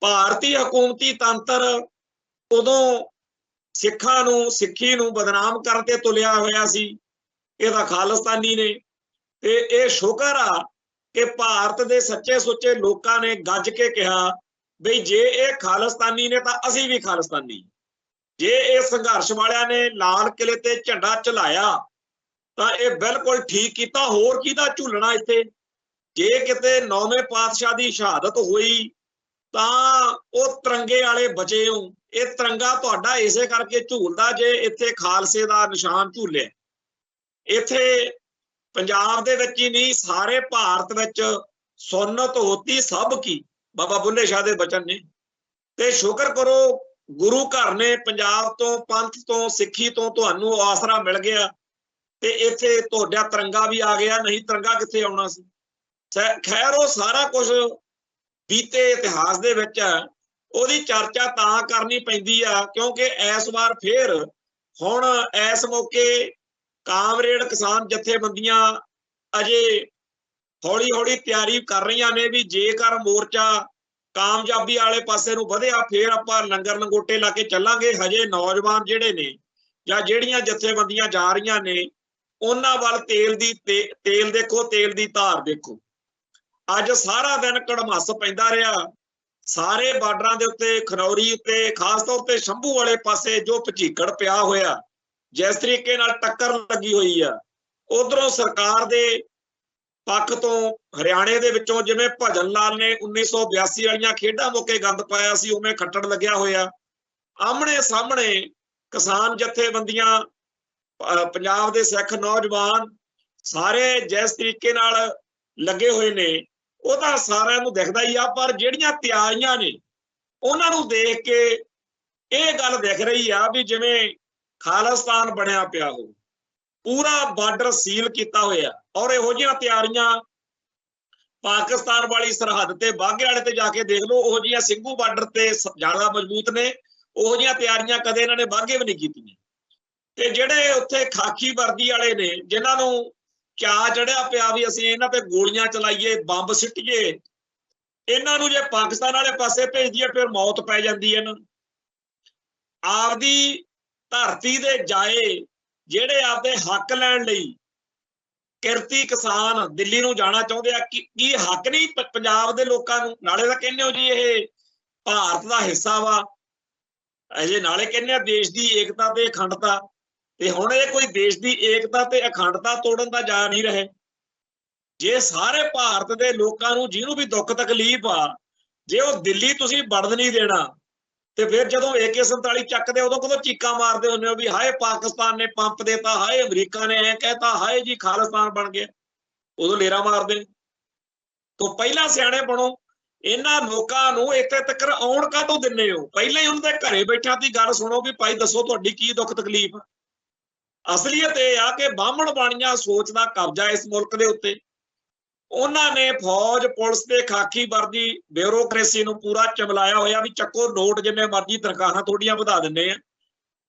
ਭਾਰਤੀ ਹਕੂਮਤੀ ਤੰਤਰ ਉਦੋਂ ਸਿੱਖਾਂ ਨੂੰ, ਸਿੱਖੀ ਨੂੰ ਬਦਨਾਮ ਕਰਨ ਤੇ ਤੁਲਿਆ ਹੋਇਆ ਸੀ, ਇਹਦਾ ਖਾਲਿਸਤਾਨੀ ਨੇ। ਤੇ ਇਹ ਸ਼ੁਕਰ ਆ ਕਿ ਭਾਰਤ ਦੇ ਸੱਚੇ ਸੁੱਚੇ ਲੋਕਾਂ ਨੇ ਗੱਜ ਕੇ ਕਿਹਾ ਬਈ ਜੇ ਇਹ ਖਾਲਿਸਤਾਨੀ ਨੇ ਤਾਂ ਅਸੀਂ ਵੀ ਖਾਲਿਸਤਾਨੀ। ਜੇ ਇਹ ਸੰਘਰਸ਼ ਵਾਲਿਆਂ ਨੇ ਲਾਲ ਕਿਲੇ ਤੇ ਝੰਡਾ ਝੁਲਾਇਆ ਤਾਂ ਇਹ ਬਿਲਕੁਲ ਠੀਕ ਕੀਤਾ। ਹੋਰ ਕਿਹਦਾ ਝੂਲਣਾ ਇੱਥੇ? ਜੇ ਕਿਤੇ 9ਵੇਂ ਪਾਤਸ਼ਾਹ ਦੀ ਸ਼ਹਾਦਤ ਹੋਈ ਤਾਂ ਉਹ ਤਿਰੰਗੇ ਵਾਲੇ ਬਚੇ ਹੋ। ਇਹ ਤਿਰੰਗਾ ਤੁਹਾਡਾ ਇਸੇ ਕਰਕੇ ਝੂਲਦਾ ਜੇ ਇੱਥੇ ਖਾਲਸੇ ਦਾ ਨਿਸ਼ਾਨ ਝੂਲਿਆ। ਇੱਥੇ ਪੰਜਾਬ ਦੇ ਵਿੱਚ ਹੀ ਨਹੀਂ, ਸਾਰੇ ਭਾਰਤ ਵਿੱਚ ਸੁੰਨਤ ਹੋਤੀ ਸਭ ਕੀ, ਬਾਬਾ ਬੁੱਲੇ ਸ਼ਾਹ ਦੇ ਬਚਨ ਨੇ। ਤੇ ਸ਼ੁਕਰ ਕਰੋ ਗੁਰੂ ਘਰ ਨੇ ਪੰਜਾਬ ਤੋਂ, ਪੰਥ ਤੋਂ, ਸਿੱਖੀ ਤੋਂ ਤੁਹਾਨੂੰ ਆਸਰਾ ਮਿਲ ਗਿਆ ਤੇ ਇੱਥੇ ਤੁਹਾਡਾ ਤਿਰੰਗਾ ਵੀ ਆ ਗਿਆ, ਨਹੀਂ ਤਿਰੰਗਾ ਕਿੱਥੇ ਆਉਣਾ ਸੀ। ਖੈਰ ਉਹ ਸਾਰਾ ਕੁਝ ਬੀਤੇ ਇਤਿਹਾਸ ਦੇ ਵਿੱਚ ਉਹਦੀ ਚਰਚਾ ਤਾਂ ਕਰਨੀ ਪੈਂਦੀ ਆ ਕਿਉਂਕਿ ਇਸ ਵਾਰ ਫੇਰ ਹੁਣ ਇਸ ਮੌਕੇ ਕਾਮਰੇਡ ਕਿਸਾਨ ਜਥੇਬੰਦੀਆਂ ਅਜੇ ਹੌਲੀ ਹੌਲੀ ਤਿਆਰੀ ਕਰ ਰਹੀਆਂ ਨੇ ਵੀ ਜੇਕਰ ਮੋਰਚਾ ਕਾਮਯਾਬੀ ਵਾਲੇ ਪਾਸੇ ਨੂੰ ਵਧਿਆ ਫੇਰ ਆਪਾਂ ਲੰਗਰ ਲੰਗੋਟੇ ਲਾ ਕੇ ਚੱਲਾਂਗੇ। ਹਜੇ ਨੌਜਵਾਨ ਜਿਹੜੇ ਨੇ ਜਾਂ ਜਿਹੜੀਆਂ ਜਥੇਬੰਦੀਆਂ ਜਾ ਰਹੀਆਂ ਨੇ ਉਹਨਾਂ ਵੱਲ ਤੇਲ ਦੇਖੋ, ਤੇਲ ਦੀ ਧਾਰ ਦੇਖੋ। ਅੱਜ ਸਾਰਾ ਦਿਨ ਕੜਮੱਸ ਪੈਂਦਾ ਰਿਹਾ ਸਾਰੇ ਬਾਰਡਰਾਂ ਦੇ ਉੱਤੇ, ਖਨੌਰੀ ਉੱਤੇ, ਖਾਸ ਤੌਰ ਤੇ ਸ਼ੰਭੂ ਵਾਲੇ ਪਾਸੇ ਜੋ ਭਚੀਕੜ ਪਿਆ ਹੋਇਆ, ਜਿਸ ਤਰੀਕੇ ਨਾਲ ਟੱਕਰ ਲੱਗੀ ਹੋਈ ਆ। ਉਧਰੋਂ ਸਰਕਾਰ ਦੇ ਪੱਖ ਤੋਂ ਹਰਿਆਣੇ ਦੇ ਵਿੱਚੋਂ ਜਿਵੇਂ ਭਜਨ ਲਾਲ ਨੇ 1982 ਵਾਲੀਆਂ ਖੇਡਾਂ ਮੌਕੇ ਗੰਦ ਪਾਇਆ ਸੀ, ਉਵੇਂ ਖੱਟਣ ਲੱਗਿਆ ਹੋਇਆ। ਆਮਣੇ ਸਾਹਮਣੇ ਕਿਸਾਨ ਜਥੇਬੰਦੀਆਂ, ਪੰਜਾਬ ਦੇ ਸਿੱਖ ਨੌਜਵਾਨ ਸਾਰੇ ਜਿਸ ਤਰੀਕੇ ਨਾਲ ਲੱਗੇ ਹੋਏ ਨੇ ਉਹ ਤਾਂ ਸਾਰਿਆਂ ਨੂੰ ਦਿਖਦਾ ਹੀ ਆ। ਪਰ ਜਿਹੜੀਆਂ ਤਿਆਰੀਆਂ ਨੇ ਉਹਨਾਂ ਨੂੰ ਦੇਖ ਕੇ ਇਹ ਗੱਲ ਦਿਖ ਰਹੀ ਆ ਵੀ ਜਿਵੇਂ ਖਾਲਿਸਤਾਨ ਬਣਿਆ ਪਿਆ ਹੋ, ਪੂਰਾ ਬਾਰਡਰ ਸੀਲ ਕੀਤਾ ਹੋਇਆ। ਔਰ ਇਹੋ ਜਿਹੀਆਂ ਤਿਆਰੀਆਂ ਪਾਕਿਸਤਾਨ ਵਾਲੀ ਸਰਹੱਦ ਤੇ ਬਾਘੇ ਵਾਲੇ ਤੇ ਜਾ ਕੇ ਦੇਖ ਲਓ, ਉਹੋ ਜਿਹੀਆਂ ਸਿੰਘੂ ਬਾਰਡਰ ਤੇ ਜ਼ਿਆਦਾ ਮਜ਼ਬੂਤ ਨੇ। ਉਹੋ ਜਿਹੀਆਂ ਤਿਆਰੀਆਂ ਕਦੇ ਇਹਨਾਂ ਨੇ ਬਾਘੇ ਵੀ ਨਹੀਂ ਕੀਤੀਆਂ। ਤੇ ਜਿਹੜੇ ਉੱਥੇ ਖਾਕੀ ਵਰਦੀ ਵਾਲੇ ਨੇ ਜਿਨ੍ਹਾਂ ਨੂੰ ਚਾਅ ਚੜਿਆ ਪਿਆ ਵੀ ਅਸੀਂ ਇਹਨਾਂ ਤੇ ਗੋਲੀਆਂ ਚਲਾਈਏ, ਬੰਬ ਸਿੱਟੀਏ, ਇਹਨਾਂ ਨੂੰ ਜੇ ਪਾਕਿਸਤਾਨ ਵਾਲੇ ਪਾਸੇ ਭੇਜ ਦਈਏ ਫਿਰ ਮੌਤ ਪੈ ਜਾਂਦੀ ਹੈ ਇਹਨਾਂ ਨੂੰ। ਆਪਦੀ ਧਰਤੀ ਦੇ ਜਾਏ ਜਿਹੜੇ ਆਪਦੇ ਹੱਕ ਲੈਣ ਲਈ ਕਿਰਤੀ ਕਿਸਾਨ ਦਿੱਲੀ ਨੂੰ ਜਾਣਾ ਚਾਹੁੰਦੇ ਆ, ਕੀ ਹੱਕ ਨਹੀਂ ਪੰਜਾਬ ਦੇ ਲੋਕਾਂ ਨੂੰ? ਨਾਲੇ ਤਾਂ ਕਹਿੰਦੇ ਹੋ ਜੀ ਇਹ ਭਾਰਤ ਦਾ ਹਿੱਸਾ ਵਾ, ਅਜੇ ਨਾਲੇ ਕਹਿੰਦੇ ਆ ਦੇਸ਼ ਦੀ ਏਕਤਾ ਤੇ ਅਖੰਡਤਾ। ਤੇ ਹੁਣ ਇਹ ਕੋਈ ਦੇਸ਼ ਦੀ ਏਕਤਾ ਤੇ ਅਖੰਡਤਾ ਤੋੜਨ ਦਾ ਜਾ ਨਹੀਂ ਰਹੇ। ਜੇ ਸਾਰੇ ਭਾਰਤ ਦੇ ਲੋਕਾਂ ਨੂੰ ਜਿਹਨੂੰ ਵੀ ਦੁੱਖ ਤਕਲੀਫ ਆ, ਜੇ ਉਹ ਦਿੱਲੀ ਤੁਸੀਂ ਵੜਨ ਨਹੀਂ ਦੇਣਾ ਤੇ ਫਿਰ ਜਦੋਂ AK-47 ਚੱਕਦੇ ਉਦੋਂ ਕਦੋਂ ਚੀਕਾਂ ਮਾਰਦੇ ਹੁੰਦੇ ਹੋ ਵੀ ਹਾਏ ਪਾਕਿਸਤਾਨ ਨੇ ਪੰਪ ਦੇਤਾ, ਹਾਏ ਅਮਰੀਕਾ ਨੇ ਐ ਕਹਿਤਾ, ਹਾਏ ਜੀ ਖਾਲਿਸਤਾਨ ਬਣ ਗਿਆ, ਉਦੋਂ ਲੇਰਾ ਮਾਰਦੇ। ਤੋਂ ਪਹਿਲਾਂ ਸਿਆਣੇ ਬਣੋ। ਇਹਨਾਂ ਲੋਕਾਂ ਨੂੰ ਇੱਥੇ ਤੱਕ ਆਉਣ ਕਾਹਤੋਂ ਦਿੰਦੇ ਹੋ? ਪਹਿਲਾਂ ਹੀ ਉਹਨਾਂ ਦੇ ਘਰੇ ਬੈਠਿਆਂ ਦੀ ਗੱਲ ਸੁਣੋ ਵੀ ਭਾਈ ਦੱਸੋ ਤੁਹਾਡੀ ਕੀ ਦੁੱਖ ਤਕਲੀਫ ਆ। ਅਸਲੀਅਤ ਇਹ ਆ ਕਿ ਬਾਹਮਣ ਬਾਣੀਆਂ ਸੋਚ ਦਾ ਕਬਜ਼ਾ ਇਸ ਮੁਲਕ ਦੇ ਉੱਤੇ। ਉਹਨਾਂ ਨੇ ਫੌਜ, ਪੁਲਿਸ ਤੇ ਖਾਕੀ ਵਰਦੀ ਬਿਊਰੋਕ੍ਰੇਸੀ ਨੂੰ ਪੂਰਾ ਚਮਲਾਇਆ ਹੋਇਆ ਵੀ ਚੱਕੋ ਨੋਟ ਜਿੰਨੇ ਮਰਜ਼ੀ ਤਨਖਾਹਾਂ ਥੋੜੀਆਂ ਵਧਾ ਦਿੰਦੇ ਆ।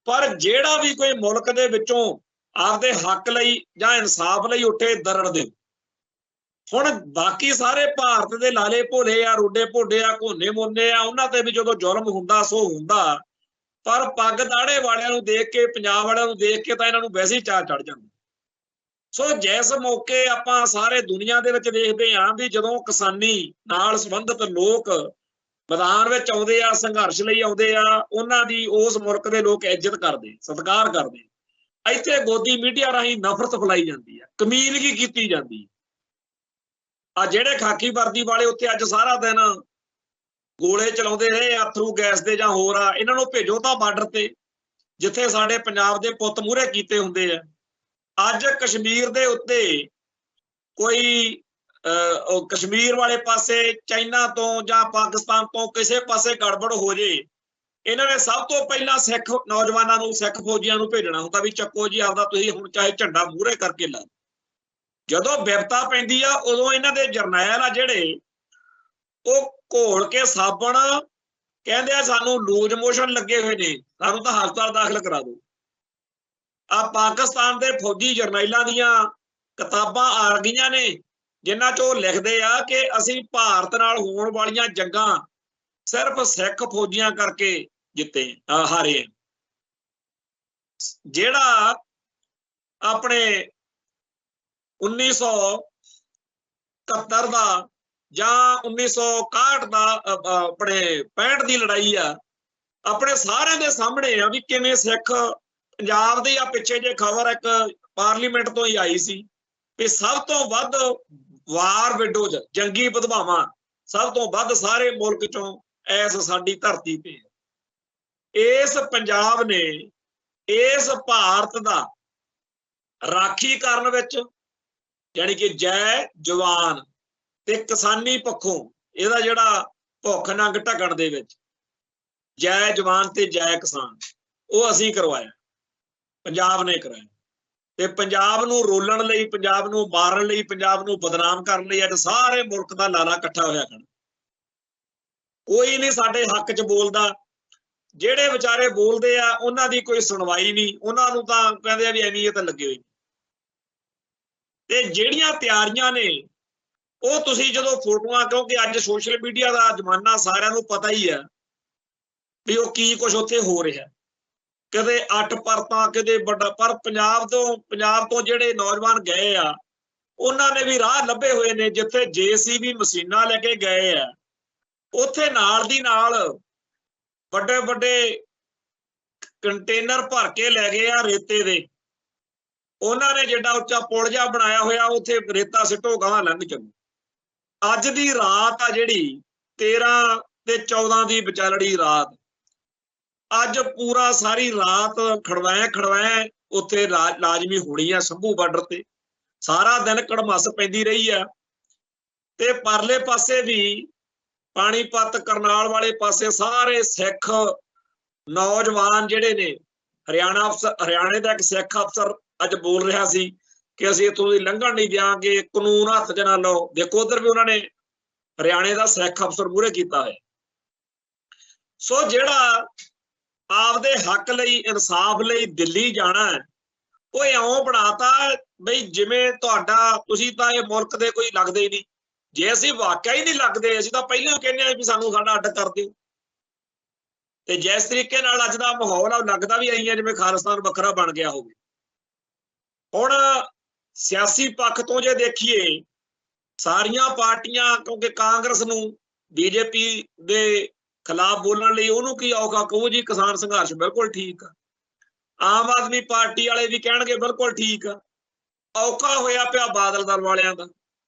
ਪਰ ਜਿਹੜਾ ਵੀ ਕੋਈ ਮੁਲਕ ਦੇ ਵਿੱਚੋਂ ਆਪਦੇ ਹੱਕ ਲਈ ਜਾਂ ਇਨਸਾਫ ਲਈ ਉੱਠੇ ਦਰੜ ਦੇ। ਹੁਣ ਬਾਕੀ ਸਾਰੇ ਭਾਰਤ ਦੇ ਲਾਲੇ ਭੋਲੇ ਆ, ਰੋਡੇ ਭੋਡੇ ਆ, ਘੋਨੇ ਮੋਨੇ ਆ, ਉਹਨਾਂ ਤੇ ਵੀ ਜਦੋਂ ਜ਼ੁਲਮ ਹੁੰਦਾ ਸੋ ਹੁੰਦਾ। ਪਰ ਪੱਗ ਦਾੜੇ ਵਾਲਿਆਂ ਨੂੰ ਦੇਖ ਕੇ, ਪੰਜਾਬ ਵਾਲਿਆਂ ਨੂੰ ਦੇਖ ਕੇ ਤਾਂ ਇਹਨਾਂ ਨੂੰ ਵੈਸੇ ਹੀ ਚਾਅ ਚੜ ਜਾਂਦਾ। ਸੋ ਜਿਸ ਮੌਕੇ ਆਪਾਂ ਸਾਰੇ ਦੁਨੀਆ ਦੇ ਵਿੱਚ ਦੇਖਦੇ ਹਾਂ ਵੀ ਜਦੋਂ ਕਿਸਾਨੀ ਨਾਲ ਸੰਬੰਧਿਤ ਲੋਕ ਮੈਦਾਨ ਵਿੱਚ ਆਉਂਦੇ ਆ, ਸੰਘਰਸ਼ ਲਈ ਆਉਂਦੇ ਆ, ਉਹਨਾਂ ਦੀ ਉਸ ਮੁਲਕ ਦੇ ਲੋਕ ਇੱਜ਼ਤ ਕਰਦੇ, ਸਤਿਕਾਰ ਕਰਦੇ। ਇੱਥੇ ਗੋਦੀ ਮੀਡੀਆ ਰਾਹੀਂ ਨਫ਼ਰਤ ਫੈਲਾਈ ਜਾਂਦੀ ਆ, ਕਮੀਨਗੀ ਕੀਤੀ ਜਾਂਦੀ। ਆ ਜਿਹੜੇ ਖਾਕੀ ਵਰਦੀ ਵਾਲੇ ਉੱਥੇ ਅੱਜ ਸਾਰਾ ਦਿਨ ਗੋਲੇ ਚਲਾਉਂਦੇ ਰਹੇ ਅਥਰੂ ਗੈਸ ਦੇ ਜਾਂ ਹੋਰ ਆ, ਇਹਨਾਂ ਨੂੰ ਭੇਜੋ ਤਾਂ ਬਾਰਡਰ ਤੇ ਜਿੱਥੇ ਸਾਡੇ ਪੰਜਾਬ ਦੇ ਪੁੱਤ ਮੂਹਰੇ ਕੀਤੇ ਹੁੰਦੇ ਆ। ਅੱਜ ਕਸ਼ਮੀਰ ਦੇ ਉੱਤੇ ਕੋਈ ਕਸ਼ਮੀਰ ਵਾਲੇ ਪਾਸੇ ਚਾਈਨਾ ਤੋਂ ਜਾਂ ਪਾਕਿਸਤਾਨ ਤੋਂ ਕਿਸੇ ਪਾਸੇ ਗੜਬੜ ਹੋ ਜੇ, ਇਹਨਾਂ ਨੇ ਸਭ ਤੋਂ ਪਹਿਲਾਂ ਸਿੱਖ ਨੌਜਵਾਨਾਂ ਨੂੰ, ਸਿੱਖ ਫੌਜੀਆਂ ਨੂੰ ਭੇਜਣਾ ਹੁੰਦਾ ਵੀ ਚੱਕੋ ਜੀ ਆਪਦਾ ਤੁਸੀਂ ਹੁਣ ਚਾਹੇ ਝੰਡਾ ਮੂਹਰੇ ਕਰਕੇ ਲਾ। ਜਦੋਂ ਵਿਪਤਾ ਪੈਂਦੀ ਆ ਉਦੋਂ ਇਹਨਾਂ ਦੇ ਜਰਨੈਲ ਆ ਜਿਹੜੇ ਉਹ ਘੋਲ ਕੇ ਸਾਬਣ ਕਹਿੰਦੇ ਆ ਸਾਨੂੰ ਲੂਜ ਮੋਸ਼ਨ ਲੱਗੇ ਹੋਏ ਨੇ, ਸਾਨੂੰ ਤਾਂ ਹਸਪਤਾਲ ਦਾਖਲ ਕਰਾ ਦਿਓ। ਆ ਪਾਕਿਸਤਾਨ ਦੇ ਫੌਜੀ ਜਰਨੈਲਾਂ ਦੀਆਂ ਕਿਤਾਬਾਂ ਆ ਗਈਆਂ ਨੇ ਜਿਨ੍ਹਾਂ 'ਚ ਉਹ ਲਿਖਦੇ ਆ ਕਿ ਅਸੀਂ ਭਾਰਤ ਨਾਲ ਹੋਣ ਵਾਲੀਆਂ ਜੰਗਾਂ ਸਿਰਫ ਸਿੱਖ ਫੌਜੀਆਂ ਕਰਕੇ ਜਿੱਤੇ ਹਾਰੇ। ਜਿਹੜਾ ਆਪਣੇ 1971 ਦਾ ਜਾਂ 1961 ਦਾ ਆਪਣੇ 65 ਦੀ ਲੜਾਈ ਆ, ਆਪਣੇ ਸਾਰਿਆਂ ਦੇ ਸਾਹਮਣੇ ਆ ਵੀ ਕਿਵੇਂ ਸਿੱਖ ਪੰਜਾਬ ਦੇ ਆ। ਪਿੱਛੇ ਜੇ ਖਬਰ ਇੱਕ ਪਾਰਲੀਮੈਂਟ ਤੋਂ ਹੀ ਆਈ ਸੀ ਕਿ ਸਭ ਤੋਂ ਵੱਧ ਵਾਰ ਵਿਡੋਜ਼, ਜੰਗੀ ਵਿਧਵਾਵਾਂ ਸਭ ਤੋਂ ਵੱਧ ਸਾਰੇ ਮੁਲਕ ਚੋਂ ਇਸ ਸਾਡੀ ਧਰਤੀ ਤੇ। ਇਸ ਪੰਜਾਬ ਨੇ ਇਸ ਭਾਰਤ ਦਾ ਰਾਖੀ ਕਰਨ ਵਿੱਚ ਯਾਨੀ ਕਿ ਜੈ ਜਵਾਨ ਤੇ ਕਿਸਾਨੀ ਪੱਖੋਂ ਇਹਦਾ ਜਿਹੜਾ ਭੁੱਖ ਨੰਗ ਢਕਣ ਦੇ ਵਿੱਚ ਜੈ ਜਵਾਨ ਤੇ ਜੈ ਕਿਸਾਨ ਉਹ ਅਸੀਂ ਕਰਵਾਇਆ, ਪੰਜਾਬ ਨੇ ਕਰਾਇਆ। ਤੇ ਪੰਜਾਬ ਨੂੰ ਰੋਲਣ ਲਈ, ਪੰਜਾਬ ਨੂੰ ਮਾਰਨ ਲਈ, ਪੰਜਾਬ ਨੂੰ ਬਦਨਾਮ ਕਰਨ ਲਈ ਅੱਜ ਸਾਰੇ ਮੁਲਕ ਦਾ ਲਾਲਾ ਇਕੱਠਾ ਹੋਇਆ ਖੜਾ। ਕੋਈ ਨਹੀਂ ਸਾਡੇ ਹੱਕ 'ਚ ਬੋਲਦਾ। ਜਿਹੜੇ ਵਿਚਾਰੇ ਬੋਲਦੇ ਆ ਉਹਨਾਂ ਦੀ ਕੋਈ ਸੁਣਵਾਈ ਨਹੀਂ, ਉਹਨਾਂ ਨੂੰ ਤਾਂ ਕਹਿੰਦੇ ਆ ਵੀ ਐਵੇਂ ਇਹ ਤਾਂ ਲੱਗੇ ਹੋਏ। ਤੇ ਜਿਹੜੀਆਂ ਤਿਆਰੀਆਂ ਨੇ ਉਹ ਤੁਸੀਂ ਜਦੋਂ ਫੋਟੋਆਂ, ਕਿਉਂਕਿ ਅੱਜ ਸੋਸ਼ਲ ਮੀਡੀਆ ਦਾ ਜ਼ਮਾਨਾ ਸਾਰਿਆਂ ਨੂੰ ਪਤਾ ਹੀ ਆ ਵੀ ਉਹ ਕੀ ਕੁਝ ਉੱਥੇ ਹੋ ਰਿਹਾ। ਕਦੇ 8 ਪਰਤਾਂ, ਕਦੇ ਵੱਡਾ, ਪਰ ਪੰਜਾਬ ਤੋਂ ਜਿਹੜੇ ਨੌਜਵਾਨ ਗਏ ਆ ਉਹਨਾਂ ਨੇ ਵੀ ਰਾਹ ਲੱਭੇ ਹੋਏ ਨੇ। ਜਿੱਥੇ JCB ਮਸ਼ੀਨਾਂ ਲੈ ਕੇ ਗਏ ਆ ਉੱਥੇ ਨਾਲ ਦੀ ਨਾਲ ਵੱਡੇ ਵੱਡੇ ਕੰਟੇਨਰ ਭਰ ਕੇ ਲੈ ਗਏ ਆ ਰੇਤੇ ਦੇ। ਉਹਨਾਂ ਨੇ ਜਿੱਡਾ ਉੱਚਾ ਪੁਲ ਜਿਹਾ ਬਣਾਇਆ ਹੋਇਆ, ਉੱਥੇ ਰੇਤਾ ਸਿੱਟੋ ਗਾਂ ਲੰਘ ਚੱਲੋ। ਅੱਜ ਦੀ ਰਾਤ ਆ ਜਿਹੜੀ 13 ਤੇ 14 ਦੀ ਵਿਚਾਲੜੀ ਰਾਤ, ਅੱਜ ਪੂਰਾ ਸਾਰੀ ਰਾਤ ਖੜਵੈਂ ਉੱਥੇ ਲਾਜ਼ਮੀ ਹੋਣੀ ਆ ਸੰਭੂ ਬਾਰਡਰ ਤੇ। ਸਾਰਾ ਦਿਨ ਕੜਮੱਸ ਪੈਂਦੀ ਰਹੀ ਆ। ਤੇ ਪਰਲੇ ਪਾਸੇ ਵੀ ਪਾਣੀਪਤ, ਕਰਨਾਲ ਵਾਲੇ ਪਾਸੇ ਸਾਰੇ ਸਿੱਖ ਨੌਜਵਾਨ ਜਿਹੜੇ ਨੇ, ਹਰਿਆਣੇ ਦਾ ਇੱਕ ਸਿੱਖ ਅਫਸਰ ਅੱਜ ਬੋਲ ਰਿਹਾ ਸੀ ਕਿ ਅਸੀਂ ਇੱਥੋਂ ਦੀ ਲੰਘਣ ਨਹੀਂ ਦਿਆਂਗੇ, ਕਾਨੂੰਨ ਹੱਥ 'ਚ ਨਾ ਲਓ। ਦੇਖੋ ਉਧਰ ਵੀ ਉਹਨਾਂ ਨੇ ਹਰਿਆਣੇ ਦਾ ਸਿੱਖ ਅਫਸਰ ਮੂਹਰੇ ਕੀਤਾ ਹੈ। ਸੋ ਜਿਹੜਾ ਆਪਦੇ ਹੱਕ ਲਈ, ਇਨਸਾਫ ਲਈ ਦਿੱਲੀ ਜਾਣਾ ਹੈ, ਉਹ ਇਉਂ ਬਣਾਤਾ ਬਈ ਜਿਵੇਂ ਤੁਸੀਂ ਤਾਂ ਇਹ ਮੁਲਕ ਦੇ ਕੋਈ ਲੱਗਦੇ ਹੀ ਨਹੀਂ। ਜੇ ਅਸੀਂ ਵਾਕਿਆ ਹੀ ਨਹੀਂ ਲੱਗਦੇ, ਅਸੀਂ ਤਾਂ ਪਹਿਲਾਂ ਕਹਿੰਦੇ ਆ ਵੀ ਸਾਨੂੰ ਸਾਡਾ ਅੱਡ ਕਰ ਦਿਓ। ਤੇ ਜਿਸ ਤਰੀਕੇ ਨਾਲ ਅੱਜ ਦਾ ਮਾਹੌਲ ਆ, ਲੱਗਦਾ ਵੀ ਇਹੀ ਆ ਜਿਵੇਂ ਖਾਲਿਸਤਾਨ ਵੱਖਰਾ ਬਣ ਗਿਆ ਹੋਵੇ। ਹੁਣ ਸਿਆਸੀ ਪੱਖ ਤੋਂ ਜੇ ਦੇਖੀਏ, ਸਾਰੀਆਂ ਪਾਰਟੀਆਂ, ਕਿਉਂਕਿ ਕਾਂਗਰਸ ਨੂੰ BJP ਦੇ ਖਿਲਾਫ ਬੋਲਣ ਲਈ ਉਹਨੂੰ ਕੀ ਔਖਾ ਕਹੂ ਜੀ ਕਿਸਾਨ ਸੰਘਰਸ਼ ਬਿਲਕੁਲ ਠੀਕ ਆ। ਆਮ ਆਦਮੀ ਪਾਰਟੀ ਵਾਲੇ ਵੀ ਕਹਿਣਗੇ ਬਿਲਕੁਲ ਠੀਕ ਆ। ਔਖਾ ਹੋਇਆ ਪਿਆ ਬਾਦਲ ਦਲ ਵਾਲਿਆਂ ਦਾ।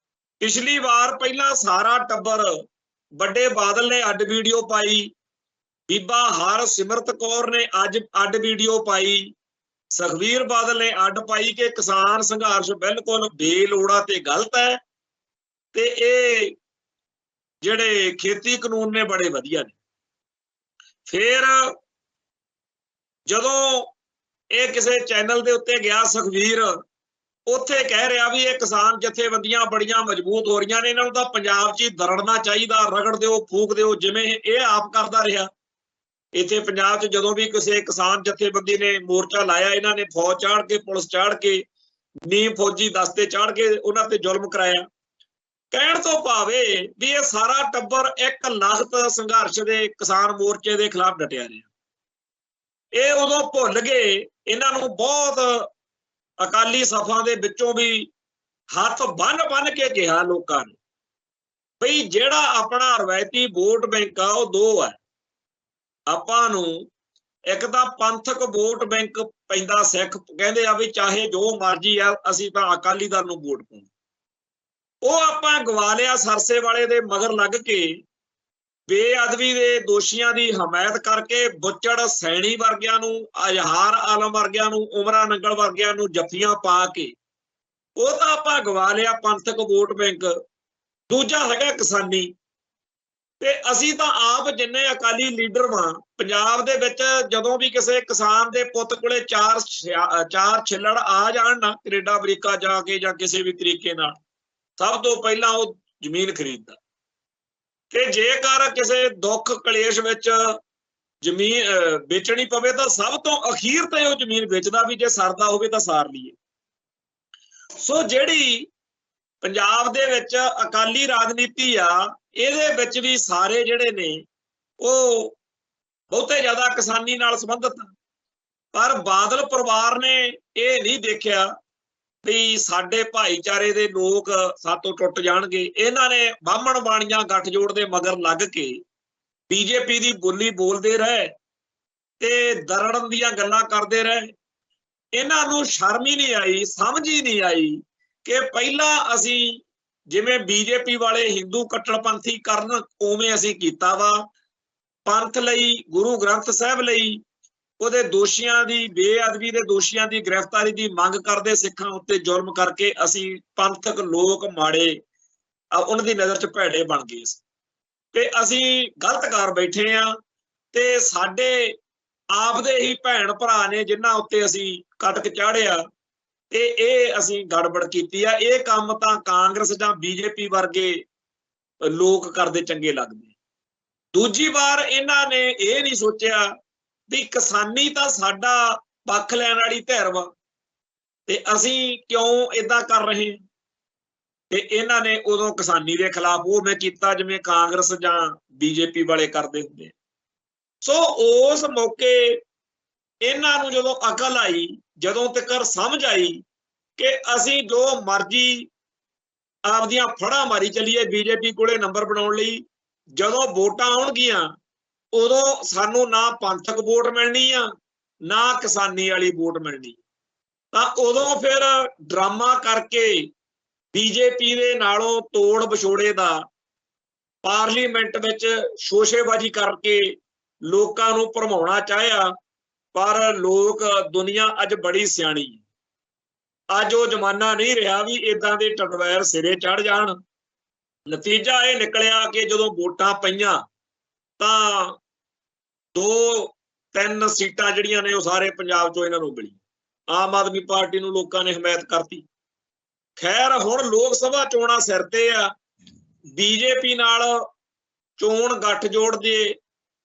ਪਿਛਲੀ ਵਾਰ ਪਹਿਲਾਂ ਸਾਰਾ ਟੱਬਰ, ਵੱਡੇ ਬਾਦਲ ਨੇ ਅੱਡ ਵੀਡੀਓ ਪਾਈ, ਬੀਬਾ ਹਰਸਿਮਰਤ ਕੌਰ ਨੇ ਅੱਜ ਅੱਡ ਵੀਡੀਓ ਪਾਈ, ਸੁਖਬੀਰ ਬਾਦਲ ਨੇ ਅੱਡ ਪਾਈ ਕਿ ਕਿਸਾਨ ਸੰਘਰਸ਼ ਬਿਲਕੁਲ ਬੇਲੋੜਾ ਤੇ ਗਲਤ ਹੈ ਤੇ ਇਹ ਜਿਹੜੇ ਖੇਤੀ ਕਾਨੂੰਨ ਨੇ ਬੜੇ ਵਧੀਆ ਨੇ। ਫਿਰ ਜਦੋਂ ਇਹ ਕਿਸੇ ਚੈਨਲ ਦੇ ਉੱਤੇ ਗਿਆ ਸੁਖਬੀਰ, ਉੱਥੇ ਕਹਿ ਰਿਹਾ ਵੀ ਇਹ ਕਿਸਾਨ ਜਥੇਬੰਦੀਆਂ ਬੜੀਆਂ ਮਜ਼ਬੂਤ ਹੋ ਰਹੀਆਂ ਨੇ, ਇਹਨਾਂ ਨੂੰ ਤਾਂ ਪੰਜਾਬ 'ਚ ਹੀ ਦਰੜਨਾ ਚਾਹੀਦਾ, ਰਗੜ ਦਿਓ, ਫੂਕ ਦਿਓ, ਜਿਵੇਂ ਇਹ ਆਪ ਕਰਦਾ ਰਿਹਾ। ਇੱਥੇ ਪੰਜਾਬ 'ਚ ਜਦੋਂ ਵੀ ਕਿਸੇ ਕਿਸਾਨ ਜਥੇਬੰਦੀ ਨੇ ਮੋਰਚਾ ਲਾਇਆ, ਇਹਨਾਂ ਨੇ ਫੌਜ ਚਾੜ ਕੇ, ਪੁਲਿਸ ਚਾੜ ਕੇ, ਨੀਮ ਫੌਜੀ ਦਸਤੇ ਚਾੜ ਕੇ ਉਹਨਾਂ ਤੇ ਜ਼ੁਲਮ ਕਰਾਇਆ। ਕਹਿਣ ਤੋਂ ਭਾਵੇਂ ਵੀ ਇਹ ਸਾਰਾ ਟੱਬਰ ਇੱਕ ਲਖਤ ਸੰਘਰਸ਼ ਦੇ ਕਿਸਾਨ ਮੋਰਚੇ ਦੇ ਖਿਲਾਫ ਡਟਿਆ ਰਿਹਾ। ਇਹ ਉਦੋਂ ਭੁੱਲ ਗਏ। ਇਹਨਾਂ ਨੂੰ ਬਹੁਤ ਅਕਾਲੀ ਸਫਾਂ ਦੇ ਵਿੱਚੋਂ ਵੀ ਹੱਥ ਬੰਨ ਕੇ ਕਿਹਾ ਲੋਕਾਂ ਨੇ ਬਈ ਜਿਹੜਾ ਆਪਣਾ ਰਵਾਇਤੀ ਵੋਟ ਬੈਂਕ ਆ ਉਹ ਦੋ ਆ। ਆਪਾਂ ਨੂੰ ਇੱਕ ਤਾਂ ਪੰਥਕ ਵੋਟ ਬੈਂਕ ਪੈਂਦਾ, ਸਿੱਖ ਕਹਿੰਦੇ ਆ ਵੀ ਚਾਹੇ ਜੋ ਮਰਜ਼ੀ ਆ, ਅਸੀਂ ਤਾਂ ਅਕਾਲੀ ਦਲ ਨੂੰ ਵੋਟ ਪਾਉਣੀ। ਉਹ ਆਪਾਂ ਗਵਾ ਲਿਆ। ਸਰਸੇ ਵਾਲੇ ਦੇ ਮਗਰ ਲੱਗ ਕੇ ਬੇਅਦਬੀ ਦੇ ਦੋਸ਼ੀਆਂ ਦੀ ਹਮਾਇਤ ਕਰਕੇ ਬੁੱਚੜ ਸੈਣੀ ਵਰਗਿਆਂ ਨੂੰ, ਅਜ਼ਹਾਰ ਆਲਮ ਵਰਗਿਆਂ ਨੂੰ, ਉਮਰਾ ਨੰਗਲ ਵਰਗਿਆਂ ਨੂੰ ਜੱਫੀਆਂ ਪਾ ਕੇ ਉਹ ਤਾਂ ਆਪਾਂ ਗਵਾ ਲਿਆ ਪੰਥਕ ਵੋਟ ਬੈਂਕ। ਦੂਜਾ ਹੈਗਾ ਕਿਸਾਨੀ। ਤੇ ਅਸੀਂ ਤਾਂ ਆਪ ਜਿੰਨੇ ਅਕਾਲੀ ਲੀਡਰ ਵਾਂ ਪੰਜਾਬ ਦੇ ਵਿੱਚ, ਜਦੋਂ ਵੀ ਕਿਸੇ ਕਿਸਾਨ ਦੇ ਪੁੱਤ ਕੋਲੇ ਚਾਰ ਛਿੱਲੜ ਆ ਜਾਣ ਨਾ, ਕੈਨੇਡਾ ਅਮਰੀਕਾ ਜਾ ਕੇ ਜਾਂ ਕਿਸੇ ਵੀ ਤਰੀਕੇ ਨਾਲ, ਸਭ ਤੋਂ ਪਹਿਲਾਂ ਉਹ ਜ਼ਮੀਨ ਖਰੀਦਦਾ। ਕਿ ਜੇਕਰ ਕਿਸੇ ਦੁੱਖ ਕਲੇਸ਼ ਵਿੱਚ ਜ਼ਮੀਨ ਵੇਚਣੀ ਪਵੇ ਤਾਂ ਸਭ ਤੋਂ ਅਖੀਰ ਤੇ ਉਹ ਜ਼ਮੀਨ ਵੇਚਦਾ ਵੀ ਜੇ ਸਰਦਾ ਹੋਵੇ ਤਾਂ ਸਾਰ ਲਈਏ। ਸੋ ਜਿਹੜੀ ਪੰਜਾਬ ਦੇ ਵਿੱਚ ਅਕਾਲੀ ਰਾਜਨੀਤੀ ਆ, ਇਹਦੇ ਵਿੱਚ ਵੀ ਸਾਰੇ ਜਿਹੜੇ ਨੇ ਉਹ ਬਹੁਤੇ ਜ਼ਿਆਦਾ ਕਿਸਾਨੀ ਨਾਲ ਸੰਬੰਧਿਤ ਆ। ਪਰ ਬਾਦਲ ਪਰਿਵਾਰ ਨੇ ਇਹ ਨਹੀਂ ਦੇਖਿਆ ਵੀ ਸਾਡੇ ਭਾਈਚਾਰੇ ਦੇ ਲੋਕ ਸਾਤੋਂ ਟੁੱਟ ਜਾਣਗੇ। ਇਹਨਾਂ ਨੇ ਬਾਹਮਣ ਬਾਣੀਆਂ ਗੱਠਜੋੜ ਦੇ ਮਗਰ ਲੱਗ ਕੇ BJP ਦੀ ਬੋਲੀ ਬੋਲਦੇ ਰਹੇ ਤੇ ਦਰੜਨ ਦੀਆਂ ਗੱਲਾਂ ਕਰਦੇ ਰਹੇ। ਇਹਨਾਂ ਨੂੰ ਸ਼ਰਮ ਹੀ ਨਹੀਂ ਆਈ, ਸਮਝ ਹੀ ਨਹੀਂ ਆਈ ਕਿ ਪਹਿਲਾਂ ਅਸੀਂ ਜਿਵੇਂ BJP ਵਾਲੇ ਹਿੰਦੂ ਕੱਟੜਪੰਥੀ ਕਰਨ, ਉਵੇਂ ਅਸੀਂ ਕੀਤਾ ਵਾ। ਪੰਥ ਲਈ, ਗੁਰੂ ਗ੍ਰੰਥ ਸਾਹਿਬ ਲਈ, ਉਹਦੇ ਦੋਸ਼ੀਆਂ ਦੀ, ਬੇਅਦਬੀ ਦੇ ਦੋਸ਼ੀਆਂ ਦੀ ਗ੍ਰਿਫਤਾਰੀ ਦੀ ਮੰਗ ਕਰਦੇ, ਸਿੱਖਾਂ ਉੱਤੇ ਜ਼ੁਲਮ ਕਰਕੇ ਅਸੀਂ ਪੰਥਕ ਲੋਕ ਮਾੜੇ, ਉਹਨਾਂ ਦੀ ਨਜ਼ਰ 'ਚ ਭੈੜੇ ਬਣ ਗਏ ਤੇ ਅਸੀਂ ਗਲਤ ਕਰ ਬੈਠੇ ਆ। ਤੇ ਸਾਡੇ ਆਪਦੇ ਹੀ ਭੈਣ ਭਰਾ ਨੇ ਜਿਨ੍ਹਾਂ ਉੱਤੇ ਅਸੀਂ ਕਟਕ ਚਾੜਿਆ ਤੇ ਇਹ ਅਸੀਂ ਗੜਬੜ ਕੀਤੀ ਆ। ਇਹ ਕੰਮ ਤਾਂ ਕਾਂਗਰਸ ਜਾਂ ਬੀਜੇਪੀ ਵਰਗੇ ਲੋਕ ਕਰਦੇ ਚੰਗੇ ਲੱਗਦੇ। ਦੂਜੀ ਵਾਰ ਇਹਨਾਂ ਨੇ ਇਹ ਨਹੀਂ ਸੋਚਿਆ ਵੀ ਕਿਸਾਨੀ ਤਾਂ ਸਾਡਾ ਪੱਖ ਲੈਣ ਵਾਲੀ ਧਿਰ ਵਾ ਤੇ ਅਸੀਂ ਕਿਉਂ ਏਦਾਂ ਕਰ ਰਹੇ ਹਾਂ। ਤੇ ਇਹਨਾਂ ਨੇ ਉਦੋਂ ਕਿਸਾਨੀ ਦੇ ਖਿਲਾਫ ਉਹ ਮੈਂ ਕੀਤਾ ਜਿਵੇਂ ਕਾਂਗਰਸ ਜਾਂ ਬੀਜੇਪੀ ਵਾਲੇ ਕਰਦੇ ਹੁੰਦੇ। ਸੋ ਉਸ ਮੌਕੇ ਇਹਨਾਂ ਨੂੰ ਜਦੋਂ ਅਕਲ ਆਈ, ਜਦੋਂ ਤੱਕ ਸਮਝ ਆਈ ਕਿ ਅਸੀਂ ਜੋ ਮਰਜ਼ੀ ਆਪਦੀਆਂ ਫੜਾਂ ਮਾਰੀ ਚੱਲੀਏ ਬੀਜੇਪੀ ਕੋਲੇ ਨੰਬਰ ਬਣਾਉਣ ਲਈ, ਜਦੋਂ ਵੋਟਾਂ ਆਉਣਗੀਆਂ ਉਦੋਂ ਸਾਨੂੰ ਨਾ ਪੰਥਕ ਵੋਟ ਮਿਲਣੀ ਆ ਨਾ ਕਿਸਾਨੀ ਵਾਲੀ ਵੋਟ ਮਿਲਣੀ। ਤਾਂ ਉਦੋਂ ਫਿਰ ਡਰਾਮਾ ਕਰਕੇ ਬੀਜੇਪੀ ਦੇ ਨਾਲੋਂ ਤੋੜ ਵਿਛੋੜੇ ਦਾ ਪਾਰਲੀਮੈਂਟ ਵਿੱਚ ਸ਼ੋਸ਼ੇਬਾਜ਼ੀ ਕਰਕੇ ਲੋਕਾਂ ਨੂੰ ਭਰਮਾਉਣਾ ਚਾਹਿਆ। ਪਰ ਲੋਕ ਦੁਨੀਆ ਅੱਜ ਬੜੀ ਸਿਆਣੀ ਹੈ। ਅੱਜ ਉਹ ਜ਼ਮਾਨਾ ਨਹੀਂ ਰਿਹਾ ਵੀ ਇਦਾਂ ਦੇ ਟਟਵੈਰ ਸਿਰੇ ਚੜ ਜਾਣ। ਨਤੀਜਾ ਇਹ ਨਿਕਲਿਆ ਕਿ ਜਦੋਂ ਵੋਟਾਂ ਪਈਆਂ ਤਾਂ 2-3 ਸੀਟਾਂ ਜਿਹੜੀਆਂ ਨੇ ਉਹ ਸਾਰੇ ਪੰਜਾਬ ਚੋਂ ਇਹਨਾਂ ਨੂੰ ਮਿਲੀ। ਆਮ ਆਦਮੀ ਪਾਰਟੀ ਨੂੰ ਲੋਕਾਂ ਨੇ ਹਮਾਇਤ ਕਰਤੀ। ਖੈਰ ਹੁਣ ਲੋਕ ਸਭਾ ਚੋਣਾਂ ਸਿਰ ਤੇ ਆ। ਬੀਜੇਪੀ ਨਾਲ ਚੋਣ ਗੱਠਜੋੜ ਦੇ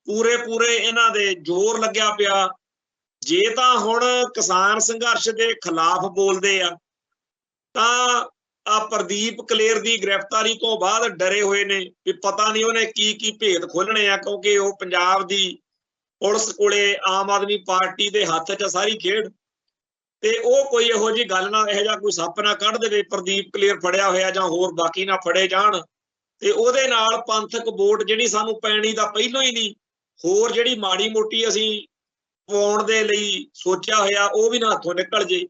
ਪੂਰੇ ਇਹਨਾਂ ਦੇ ਜ਼ੋਰ ਲੱਗਿਆ ਪਿਆ। ਜੇ ਤਾਂ ਹੁਣ ਕਿਸਾਨ ਸੰਘਰਸ਼ ਦੇ ਖਿਲਾਫ ਬੋਲਦੇ ਆ ਤਾਂ ਆ ਪ੍ਰਦੀਪ ਕਲੇਰ ਦੀ ਗ੍ਰਿਫਤਾਰੀ ਤੋਂ ਬਾਅਦ ਡਰੇ ਹੋਏ ਨੇ ਵੀ ਪਤਾ ਨਹੀਂ ਉਹਨੇ ਕੀ ਭੇਦ ਖੋਲਣੇ ਆ, ਕਿਉਂਕਿ ਉਹ ਪੰਜਾਬ ਦੀ ਪੁਲਿਸ ਕੋਲੇ ਆਮ ਆਦਮੀ ਪਾਰਟੀ ਦੇ ਹੱਥ 'ਚ ਸਾਰੀ ਖੇਡ। ਤੇ ਉਹ ਕੋਈ ਇਹੋ ਜਿਹੀ ਗੱਲ ਨਾ, ਇਹੋ ਜਿਹਾ ਕੋਈ ਸੱਪ ਨਾ ਕੱਢ ਦੇਵੇ ਪ੍ਰਦੀਪ ਕਲੇਰ ਫੜਿਆ ਹੋਇਆ ਜਾਂ ਹੋਰ ਬਾਕੀ ਨਾ ਫੜੇ ਜਾਣ ਤੇ ਉਹਦੇ ਨਾਲ ਪੰਥਕ ਵੋਟ ਜਿਹੜੀ ਸਾਨੂੰ ਪੈਣੀ ਦਾ ਪਹਿਲੋਂ ਹੀ ਨਹੀਂ, ਹੋਰ ਜਿਹੜੀ ਮਾੜੀ ਮੋਟੀ ਅਸੀਂ ਪਾਉਣ ਦੇ ਲਈ ਸੋਚਿਆ ਹੋਇਆ ਉਹ ਵੀ ਨਾ ਹੱਥੋਂ ਨਿਕਲ ਜੇ।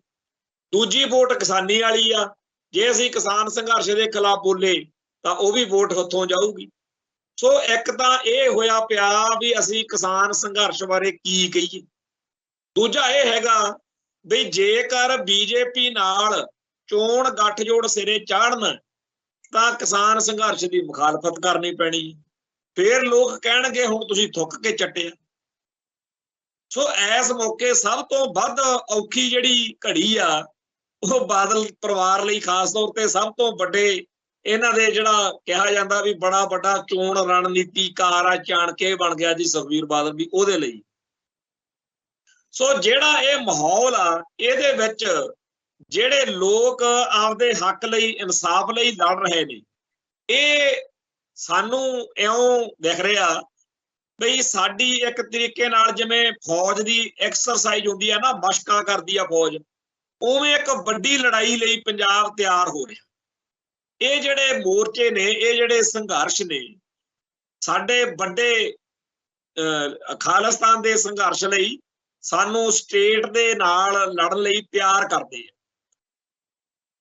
ਦੂਜੀ ਵੋਟ ਕਿਸਾਨੀ ਵਾਲੀ ਆ। ਜੇ ਅਸੀਂ ਕਿਸਾਨ ਸੰਘਰਸ਼ ਦੇ ਖਿਲਾਫ ਬੋਲੇ ਤਾਂ ਉਹ ਵੀ ਵੋਟ ਹੱਥੋਂ ਜਾਊਗੀ। ਸੋ ਇੱਕ ਤਾਂ ਇਹ ਹੋਇਆ ਪਿਆ ਵੀ ਅਸੀਂ ਕਿਸਾਨ ਸੰਘਰਸ਼ ਬਾਰੇ ਕੀ ਕਹੀਏ। ਦੂਜਾ ਇਹ ਹੈਗਾ ਵੀ ਜੇਕਰ ਬੀਜੇਪੀ ਨਾਲ ਚੋਣ ਗੱਠਜੋੜ ਸਿਰੇ ਚਾੜਨ ਤਾਂ ਕਿਸਾਨ ਸੰਘਰਸ਼ ਦੀ ਮੁਖਾਲਫਤ ਕਰਨੀ ਪੈਣੀ। ਫਿਰ ਲੋਕ ਕਹਿਣਗੇ ਹੁਣ ਤੁਸੀਂ ਥੁੱਕ ਕੇ ਚੱਟਿਆ। ਸੋ ਇਸ ਮੌਕੇ ਸਭ ਤੋਂ ਵੱਧ ਔਖੀ ਜਿਹੜੀ ਘੜੀ ਆ ਉਹ ਬਾਦਲ ਪਰਿਵਾਰ ਲਈ ਖਾਸ ਤੌਰ ਤੇ ਸਭ ਤੋਂ ਵੱਡੇ ਇਹਨਾਂ ਦੇ ਜਿਹੜਾ ਕਿਹਾ ਜਾਂਦਾ ਵੀ ਬੜਾ ਵੱਡਾ ਚੋਣ ਰਣਨੀਤੀਕਾਰ ਆ, ਚਾਣਕੇ ਬਣ ਗਿਆ ਜੀ ਸੁਖਬੀਰ ਬਾਦਲ ਵੀ ਉਹਦੇ ਲਈ। ਸੋ ਜਿਹੜਾ ਇਹ ਮਾਹੌਲ ਆ ਇਹਦੇ ਵਿੱਚ ਜਿਹੜੇ ਲੋਕ ਆਪਦੇ ਹੱਕ ਲਈ ਇਨਸਾਫ ਲਈ ਲੜ ਰਹੇ ਨੇ, ਇਹ ਸਾਨੂੰ ਇਉਂ ਦਿਖ ਰਿਹਾ ਬਈ ਸਾਡੀ ਇੱਕ ਤਰੀਕੇ ਨਾਲ ਜਿਵੇਂ ਫੌਜ ਦੀ ਐਕਸਰਸਾਈਜ਼ ਹੁੰਦੀ ਆ ਨਾ, ਮਸ਼ਕਾਂ ਕਰਦੀ ਆ ਫੌਜ, ਉਵੇਂ ਇੱਕ ਵੱਡੀ ਲੜਾਈ ਲਈ ਪੰਜਾਬ ਤਿਆਰ ਹੋ ਰਿਹਾ। ਇਹ ਜਿਹੜੇ ਮੋਰਚੇ ਨੇ, ਇਹ ਜਿਹੜੇ ਸੰਘਰਸ਼ ਨੇ ਸਾਡੇ ਵੱਡੇ ਖਾਲਿਸਤਾਨ ਦੇ ਸੰਘਰਸ਼ ਲਈ ਸਾਨੂੰ ਸਟੇਟ ਦੇ ਨਾਲ ਲੜਨ ਲਈ ਤਿਆਰ ਕਰਦੇ ਆ।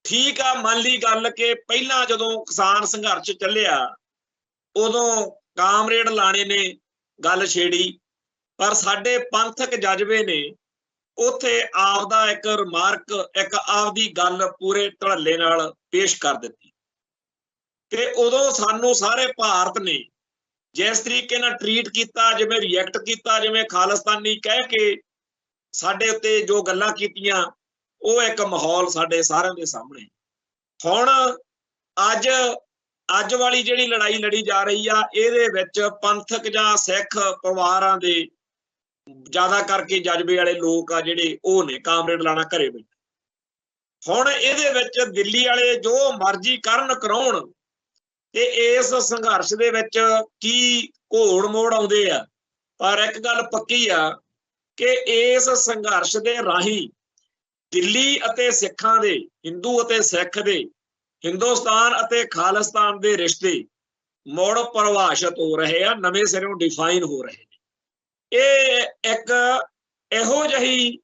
ਠੀਕ ਆ, ਮੰਨ ਲਈ ਗੱਲ ਕਿ ਪਹਿਲਾਂ ਜਦੋਂ ਕਿਸਾਨ ਸੰਘਰਸ਼ ਚੱਲਿਆ ਉਦੋਂ ਕਾਮਰੇਡ ਲਾਣੇ ਨੇ ਗੱਲ ਛੇੜੀ, ਪਰ ਸਾਡੇ ਪੰਥਕ ਜਜ਼ਬੇ ਨੇ ਉੱਥੇ ਆਪਦਾ ਇੱਕ ਰਿਮਾਰਕ, ਇੱਕ ਆਪਦੀ ਗੱਲ ਪੂਰੇ ਧੜੱਲੇ ਨਾਲ ਪੇਸ਼ ਕਰ ਦਿੱਤੀ। ਤੇ ਉਦੋਂ ਸਾਨੂੰ ਸਾਰੇ ਭਾਰਤ ਨੇ ਜਿਸ ਤਰੀਕੇ ਨਾਲ ਟਰੀਟ ਕੀਤਾ, ਜਿਵੇਂ ਰਿਐਕਟ ਕੀਤਾ, ਜਿਵੇਂ ਖਾਲਿਸਤਾਨੀ ਕਹਿ ਕੇ ਸਾਡੇ ਉੱਤੇ ਜੋ ਗੱਲਾਂ ਕੀਤੀਆਂ, ਉਹ ਇੱਕ ਮਾਹੌਲ ਸਾਡੇ ਸਾਰਿਆਂ ਦੇ ਸਾਹਮਣੇ। ਹੁਣ ਅੱਜ ਵਾਲੀ ਜਿਹੜੀ ਲੜਾਈ ਲੜੀ ਜਾ ਰਹੀ ਆ ਇਹਦੇ ਵਿੱਚ ਪੰਥਕ ਜਾਂ ਸਿੱਖ ਪਰਿਵਾਰਾਂ ਦੇ ਜ਼ਿਆਦਾ ਕਰਕੇ ਜਜ਼ਬੇ ਵਾਲੇ ਲੋਕ ਆ ਜਿਹੜੇ ਉਹ ਨੇ ਕਾਮਰੇਡ ਲਾਣਾ ਘਰੇ ਬੈਠੇ। ਹੁਣ ਇਹਦੇ ਵਿੱਚ ਦਿੱਲੀ ਵਾਲੇ ਜੋ ਮਰਜ਼ੀ ਕਰਨ ਕਰਾਉਣ ਤੇ ਇਸ ਸੰਘਰਸ਼ ਦੇ ਵਿੱਚ ਕੀ ਘੋੜ ਮੋੜ ਆਉਂਦੇ ਆ, ਪਰ ਇੱਕ ਗੱਲ ਪੱਕੀ ਆ ਕਿ ਇਸ ਸੰਘਰਸ਼ ਦੇ ਰਾਹੀਂ ਦਿੱਲੀ ਅਤੇ ਸਿੱਖਾਂ ਦੇ, ਹਿੰਦੂ ਅਤੇ ਸਿੱਖ ਦੇ, ਹਿੰਦੁਸਤਾਨ ਅਤੇ ਖਾਲਿਸਤਾਨ ਦੇ ਰਿਸ਼ਤੇ ਮੁੜ ਪਰਿਭਾਸ਼ਿਤ ਹੋ ਰਹੇ ਆ, ਨਵੇਂ ਸਿਰੋਂ ਡਿਫਾਈਨ ਹੋ ਰਹੇ ਨੇ। ਇਹ ਇੱਕ ਇਹੋ ਜਿਹੀ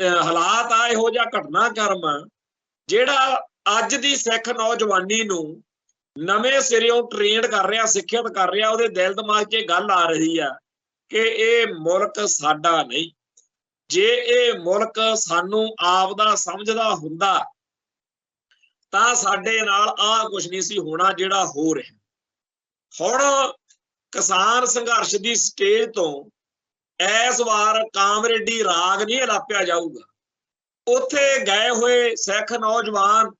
ਹਾਲਾਤ ਆ, ਇਹੋ ਜਿਹਾ ਘਟਨਾਕ੍ਰਮ ਆ ਜਿਹੜਾ ਅੱਜ ਦੀ ਸਿੱਖ ਨੌਜਵਾਨੀ ਨੂੰ ਨਵੇਂ ਸਿਰਿਓਂ ਟ੍ਰੇਨਡ ਕਰ ਰਿਹਾ, ਸਿੱਖਿਅਤ ਕਰ ਰਿਹਾ। ਉਹਦੇ ਦਿਲ ਦਿਮਾਗ 'ਚ ਇਹ ਗੱਲ ਆ ਰਹੀ ਆ ਕਿ ਇਹ ਮੁਲਕ ਸਾਡਾ ਨਹੀਂ। ਜੇ ਇਹ ਮੁਲਕ ਸਾਨੂੰ ਆਪਦਾ ਸਮਝਦਾ ਹੁੰਦਾ ਤਾਂ ਸਾਡੇ ਨਾਲ ਆਹ ਕੁਛ ਨਹੀਂ ਸੀ ਹੋਣਾ ਜਿਹੜਾ ਹੋ ਰਿਹਾ। ਹੁਣ ਕਿਸਾਨ ਸੰਘਰਸ਼ ਦੀ ਸਟੇਜ ਤੋਂ ਇਸ ਵਾਰ ਕਾਮਰੇਡੀ ਰਾਗ ਨਹੀਂ ਅਲਾਪਿਆ ਜਾਊਗਾ। ਉੱਥੇ ਗਏ ਹੋਏ ਸਿੱਖ ਨੌਜਵਾਨ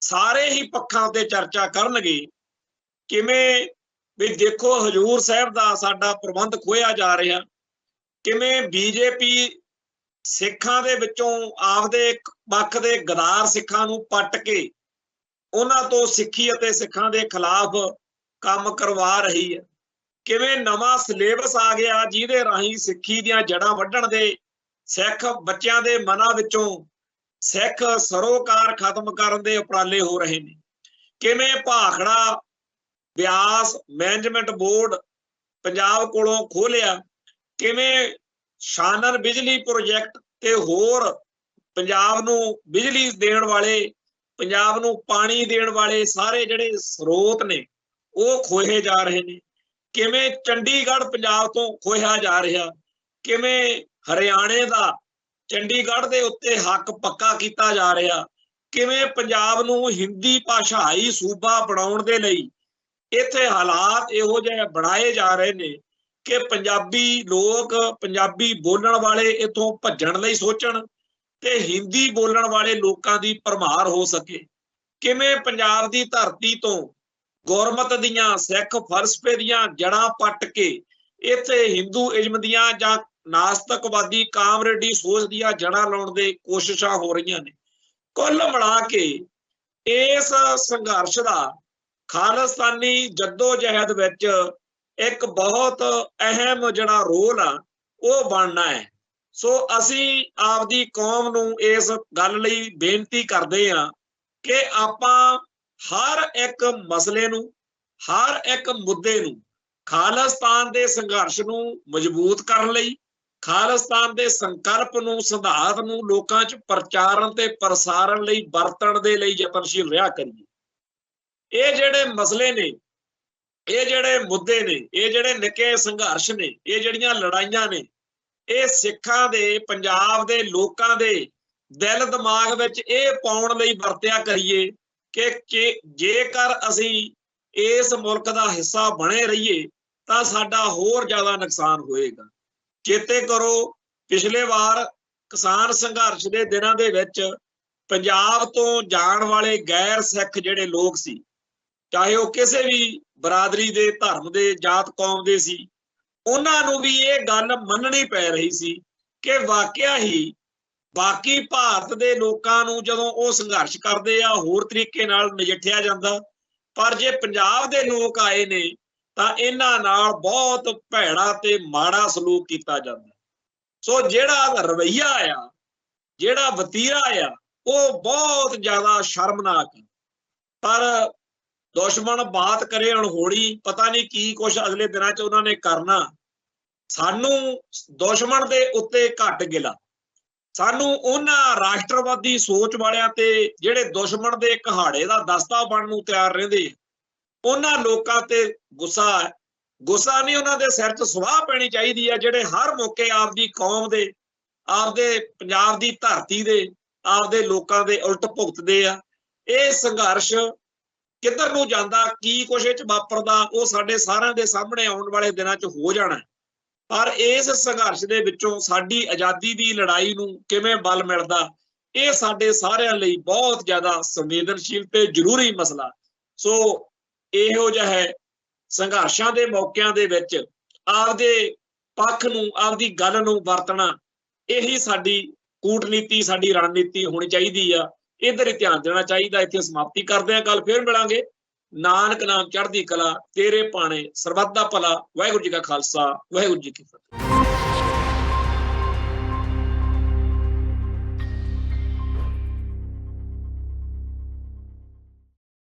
ਸਾਰੇ ਹੀ ਪੱਖਾਂ ਤੇ ਚਰਚਾ ਕਰਨਗੇ, ਕਿਵੇਂ ਵੀ ਦੇਖੋ ਹਜੂਰ ਸਾਹਿਬ ਦਾ ਸਾਡਾ ਪ੍ਰਬੰਧ ਖੋਇਆ ਜਾ ਰਿਹਾ, ਕਿਵੇਂ ਬੀਜੇਪੀ ਸਿੱਖਾਂ ਦੇ ਵਿੱਚੋਂ ਆਪਦੇ ਪੱਖ ਦੇ ਗਦਾਰ ਸਿੱਖਾਂ ਨੂੰ ਪੱਟ ਕੇ ਉਹਨਾਂ ਤੋਂ ਸਿੱਖੀ ਅਤੇ ਸਿੱਖਾਂ ਦੇ ਖਿਲਾਫ ਕੰਮ ਕਰਵਾ ਰਹੀ ਹੈ, ਕਿਵੇਂ ਨਵਾਂ ਸਿਲੇਬਸ ਆ ਗਿਆ ਜਿਹਦੇ ਰਾਹੀਂ ਸਿੱਖੀ ਦੀਆਂ ਜੜ੍ਹਾਂ ਵੱਢਣ ਦੇ, ਸਿੱਖ ਬੱਚਿਆਂ ਦੇ ਮਨਾਂ ਵਿੱਚੋਂ ਸਿੱਖ ਸਰੋਕਾਰ ਖਤਮ ਕਰਨ ਦੇ ਉਪਰਾਲੇ ਹੋ ਰਹੇ ਨੇ, ਕਿਵੇਂ ਭਾਖੜਾ ਬਿਆਸ ਮੈਨੇਜਮੈਂਟ ਬੋਰਡ ਪੰਜਾਬ ਕੋਲੋਂ ਖੋਲਿਆ, ਕਿਵੇਂ ਸ਼ਾਨਨ ਬਿਜਲੀ ਪ੍ਰੋਜੈਕਟ ਤੇ ਹੋਰ ਪੰਜਾਬ ਨੂੰ ਬਿਜਲੀ ਦੇਣ ਵਾਲੇ, ਪੰਜਾਬ ਨੂੰ ਪਾਣੀ ਦੇਣ ਵਾਲੇ ਸਾਰੇ ਜਿਹੜੇ ਸਰੋਤ ਨੇ ਉਹ ਖੋਹੇ ਜਾ ਰਹੇ ਨੇ, ਕਿਵੇਂ ਚੰਡੀਗੜ੍ਹ ਪੰਜਾਬ ਤੋਂ ਖੋਹਿਆ ਜਾ ਰਿਹਾ, ਕਿਵੇਂ ਹਰਿਆਣੇ ਦਾ ਚੰਡੀਗੜ੍ਹ ਦੇ ਉੱਤੇ ਹੱਕ ਪੱਕਾ ਕੀਤਾ ਜਾ ਰਿਹਾ, ਕਿਵੇਂ ਪੰਜਾਬ ਨੂੰ ਹਿੰਦੀ ਭਾਸ਼ਾਈ ਸੂਬਾ ਬਣਾਉਣ ਦੇ ਲਈ ਇੱਥੇ ਹਾਲਾਤ ਇਹੋ ਜਿਹੇ ਬਣਾਏ ਜਾ ਰਹੇ ਨੇ ਕਿ ਪੰਜਾਬੀ ਲੋਕ, ਪੰਜਾਬੀ ਬੋਲਣ ਵਾਲੇ ਇੱਥੋਂ ਭੱਜਣ ਲਈ ਸੋਚਣ ਤੇ ਹਿੰਦੀ ਬੋਲਣ ਵਾਲੇ ਲੋਕਾਂ ਦੀ ਭਰਮਾਰ ਹੋ ਸਕੇ, ਕਿਵੇਂ ਪੰਜਾਬ ਦੀ ਧਰਤੀ ਤੋਂ ਗੁਰਮਤ ਦੀਆਂ ਸਿੱਖ ਫਲਸਫੇ ਦੀਆਂ ਜੜ੍ਹਾਂ ਪੱਟ ਕੇ ਇੱਥੇ ਹਿੰਦੂ ਇਜ਼ਮ ਦੀਆਂ ਜਾਂ ਨਾਸਤਕਵਾਦੀ ਕਾਮਰੇਡੀ ਸੋਚ ਦੀਆਂ ਜੜ੍ਹਾਂ ਲਾਉਣ ਦੇ ਕੋਸ਼ਿਸ਼ਾਂ ਹੋ ਰਹੀਆਂ ਨੇ। ਕੁੱਲ ਮਿਲਾ ਕੇ ਇਸ ਸੰਘਰਸ਼ ਦਾ ਖਾਲਿਸਤਾਨੀ ਜੱਦੋ-ਜਹਿਦ ਵਿੱਚ ਇੱਕ ਬਹੁਤ ਅਹਿਮ ਜਿਹੜਾ ਰੋਲ ਆ ਉਹ ਬਣਨਾ ਹੈ। ਸੋ ਅਸੀਂ ਆਪਦੀ ਕੌਮ ਨੂੰ ਇਸ ਗੱਲ ਲਈ ਬੇਨਤੀ ਕਰਦੇ ਹਾਂ ਕਿ ਆਪਾਂ ਹਰ ਇੱਕ ਮਸਲੇ ਨੂੰ, ਹਰ ਇੱਕ ਮੁੱਦੇ ਨੂੰ, ਖਾਲਿਸਤਾਨ ਦੇ ਸੰਘਰਸ਼ ਨੂੰ ਮਜ਼ਬੂਤ ਕਰਨ ਲਈ, ਖਾਲਿਸਤਾਨ ਦੇ ਸੰਕਲਪ ਨੂੰ, ਸਿਧਾਂਤ ਨੂੰ ਲੋਕਾਂ 'ਚ ਪ੍ਰਚਾਰਨ ਤੇ ਪ੍ਰਸਾਰਨ ਲਈ ਵਰਤਣ ਦੇ ਲਈ ਯਤਨਸ਼ੀਲ ਰਿਹਾ ਕਰੀਏ। ਇਹ ਜਿਹੜੇ ਮਸਲੇ ਨੇ, ਇਹ ਜਿਹੜੇ ਮੁੱਦੇ ਨੇ, ਇਹ ਜਿਹੜੇ ਨਿੱਕੇ ਸੰਘਰਸ਼ ਨੇ, ਇਹ ਜਿਹੜੀਆਂ ਲੜਾਈਆਂ ਨੇ, ਇਹ ਸਿੱਖਾਂ ਦੇ, ਪੰਜਾਬ ਦੇ ਲੋਕਾਂ ਦੇ ਦਿਲ ਦਿਮਾਗ ਵਿੱਚ ਇਹ ਪਾਉਣ ਲਈ ਵਰਤਿਆ ਕਰੀਏ ਕਿ ਜੇਕਰ ਅਸੀਂ ਇਸ ਮੁਲਕ ਦਾ ਹਿੱਸਾ ਬਣੇ ਰਹੀਏ ਤਾਂ ਸਾਡਾ ਹੋਰ ਜ਼ਿਆਦਾ ਨੁਕਸਾਨ ਹੋਏਗਾ। ਚੇਤੇ ਕਰੋ, ਪਿਛਲੇ ਵਾਰ ਕਿਸਾਨ ਸੰਘਰਸ਼ ਦੇ ਦਿਨਾਂ ਦੇ ਵਿੱਚ ਪੰਜਾਬ ਤੋਂ ਜਾਣ ਵਾਲੇ ਗੈਰ ਸਿੱਖ ਜਿਹੜੇ ਲੋਕ ਸੀ, ਚਾਹੇ ਉਹ ਕਿਸੇ ਵੀ ਬਰਾਦਰੀ ਦੇ, ਧਰਮ ਦੇ, ਜਾਤ ਕੌਮ ਦੇ ਸੀ, ਉਹਨਾਂ ਨੂੰ ਵੀ ਇਹ ਗੱਲ ਮੰਨਣੀ ਪੈ ਰਹੀ ਸੀ ਕਿ ਵਾਕਿਆ ਹੀ ਬਾਕੀ ਭਾਰਤ ਦੇ ਲੋਕਾਂ ਨੂੰ ਜਦੋਂ ਉਹ ਸੰਘਰਸ਼ ਕਰਦੇ ਆ ਹੋਰ ਤਰੀਕੇ ਨਾਲ ਨਜਿੱਠਿਆ ਜਾਂਦਾ, ਪਰ ਜੇ ਪੰਜਾਬ ਦੇ ਲੋਕ ਆਏ ਨੇ ਤਾਂ ਇਹਨਾਂ ਨਾਲ ਬਹੁਤ ਭੈੜਾ ਤੇ ਮਾੜਾ ਸਲੂਕ ਕੀਤਾ ਜਾਂਦਾ। ਸੋ ਜਿਹੜਾ ਰਵੱਈਆ ਆ, ਜਿਹੜਾ ਵਤੀਰਾ ਆ, ਉਹ ਬਹੁਤ ਜ਼ਿਆਦਾ ਸ਼ਰਮਨਾਕ। ਪਰ ਦੁਸ਼ਮਣ ਬਾਤ ਕਰੇ ਅਣਹੋੜੀ, ਪਤਾ ਨਹੀਂ ਕੀ ਕੁਛ ਅਗਲੇ ਦਿਨਾਂ 'ਚ ਉਹਨਾਂ ਨੇ ਕਰਨਾ। ਸਾਨੂੰ ਦੁਸ਼ਮਣ ਦੇ ਉੱਤੇ ਘੱਟ ਗਿਲਾ, ਸਾਨੂੰ ਉਹਨਾਂ ਰਾਸ਼ਟਰਵਾਦੀ ਸੋਚ ਵਾਲਿਆਂ ਤੇ ਜਿਹੜੇ ਦੁਸ਼ਮਣ ਦੇ ਕਹਾੜੇ ਦਾ ਦਸਤਾ ਬਣਨ ਨੂੰ ਤਿਆਰ ਰਹਿੰਦੇ, ਉਹਨਾਂ ਲੋਕਾਂ ਤੇ ਗੁੱਸਾ ਹੈ। ਗੁੱਸਾ ਨਹੀਂ, ਉਹਨਾਂ ਦੇ ਸਿਰ 'ਚ ਸੁਆਹ ਪੈਣੀ ਚਾਹੀਦੀ ਹੈ ਜਿਹੜੇ ਹਰ ਮੌਕੇ ਆਪਦੀ ਕੌਮ ਦੇ, ਆਪਦੇ ਪੰਜਾਬ ਦੀ ਧਰਤੀ ਦੇ, ਆਪਦੇ ਲੋਕਾਂ ਦੇ ਉਲਟ ਭੁਗਤਦੇ ਆ। ਇਹ ਸੰਘਰਸ਼ ਕਿੱਧਰ ਨੂੰ ਜਾਂਦਾ, ਕੀ ਕੁਛ ਇਹ 'ਚ ਵਾਪਰਦਾ, ਉਹ ਸਾਡੇ ਸਾਰਿਆਂ ਦੇ ਸਾਹਮਣੇ ਆਉਣ ਵਾਲੇ ਦਿਨਾਂ 'ਚ ਹੋ ਜਾਣਾ। ਪਰ ਇਸ ਸੰਘਰਸ਼ ਦੇ ਵਿੱਚੋਂ ਸਾਡੀ ਆਜ਼ਾਦੀ ਦੀ ਲੜਾਈ ਨੂੰ ਕਿਵੇਂ ਬਲ ਮਿਲਦਾ, ਇਹ ਸਾਡੇ ਸਾਰਿਆਂ ਲਈ ਬਹੁਤ ਜ਼ਿਆਦਾ ਸੰਵੇਦਨਸ਼ੀਲ ਤੇ ਜ਼ਰੂਰੀ ਮਸਲਾ। ਸੋ ਇਹੋ ਜਿਹਾ ਹੈ ਸੰਘਰਸ਼ਾਂ ਦੇ ਮੌਕਿਆਂ ਦੇ ਵਿੱਚ ਆਪਦੇ ਪੱਖ ਨੂੰ, ਆਪਦੀ ਗੱਲ ਨੂੰ ਵਰਤਣਾ, ਇਹੀ ਸਾਡੀ ਕੂਟਨੀਤੀ, ਸਾਡੀ ਰਣਨੀਤੀ ਹੋਣੀ ਚਾਹੀਦੀ ਆ। ਇੱਧਰ ਹੀ ਧਿਆਨ ਦੇਣਾ ਚਾਹੀਦਾ। ਇੱਥੇ ਸਮਾਪਤੀ ਕਰਦੇ ਹਾਂ, ਕੱਲ ਫੇਰ ਮਿਲਾਂਗੇ। ਨਾਨਕ ਨਾਮ ਚੜ੍ਹਦੀ ਕਲਾ, ਤੇਰੇ ਭਾਣੇ ਸਰਬੱਤ ਦਾ ਭਲਾ। ਵਾਹਿਗੁਰੂ ਜੀ ਕਾ ਖਾਲਸਾ, ਵਾਹਿਗੁਰੂ ਜੀ ਕੀ ਫਤਿਹ।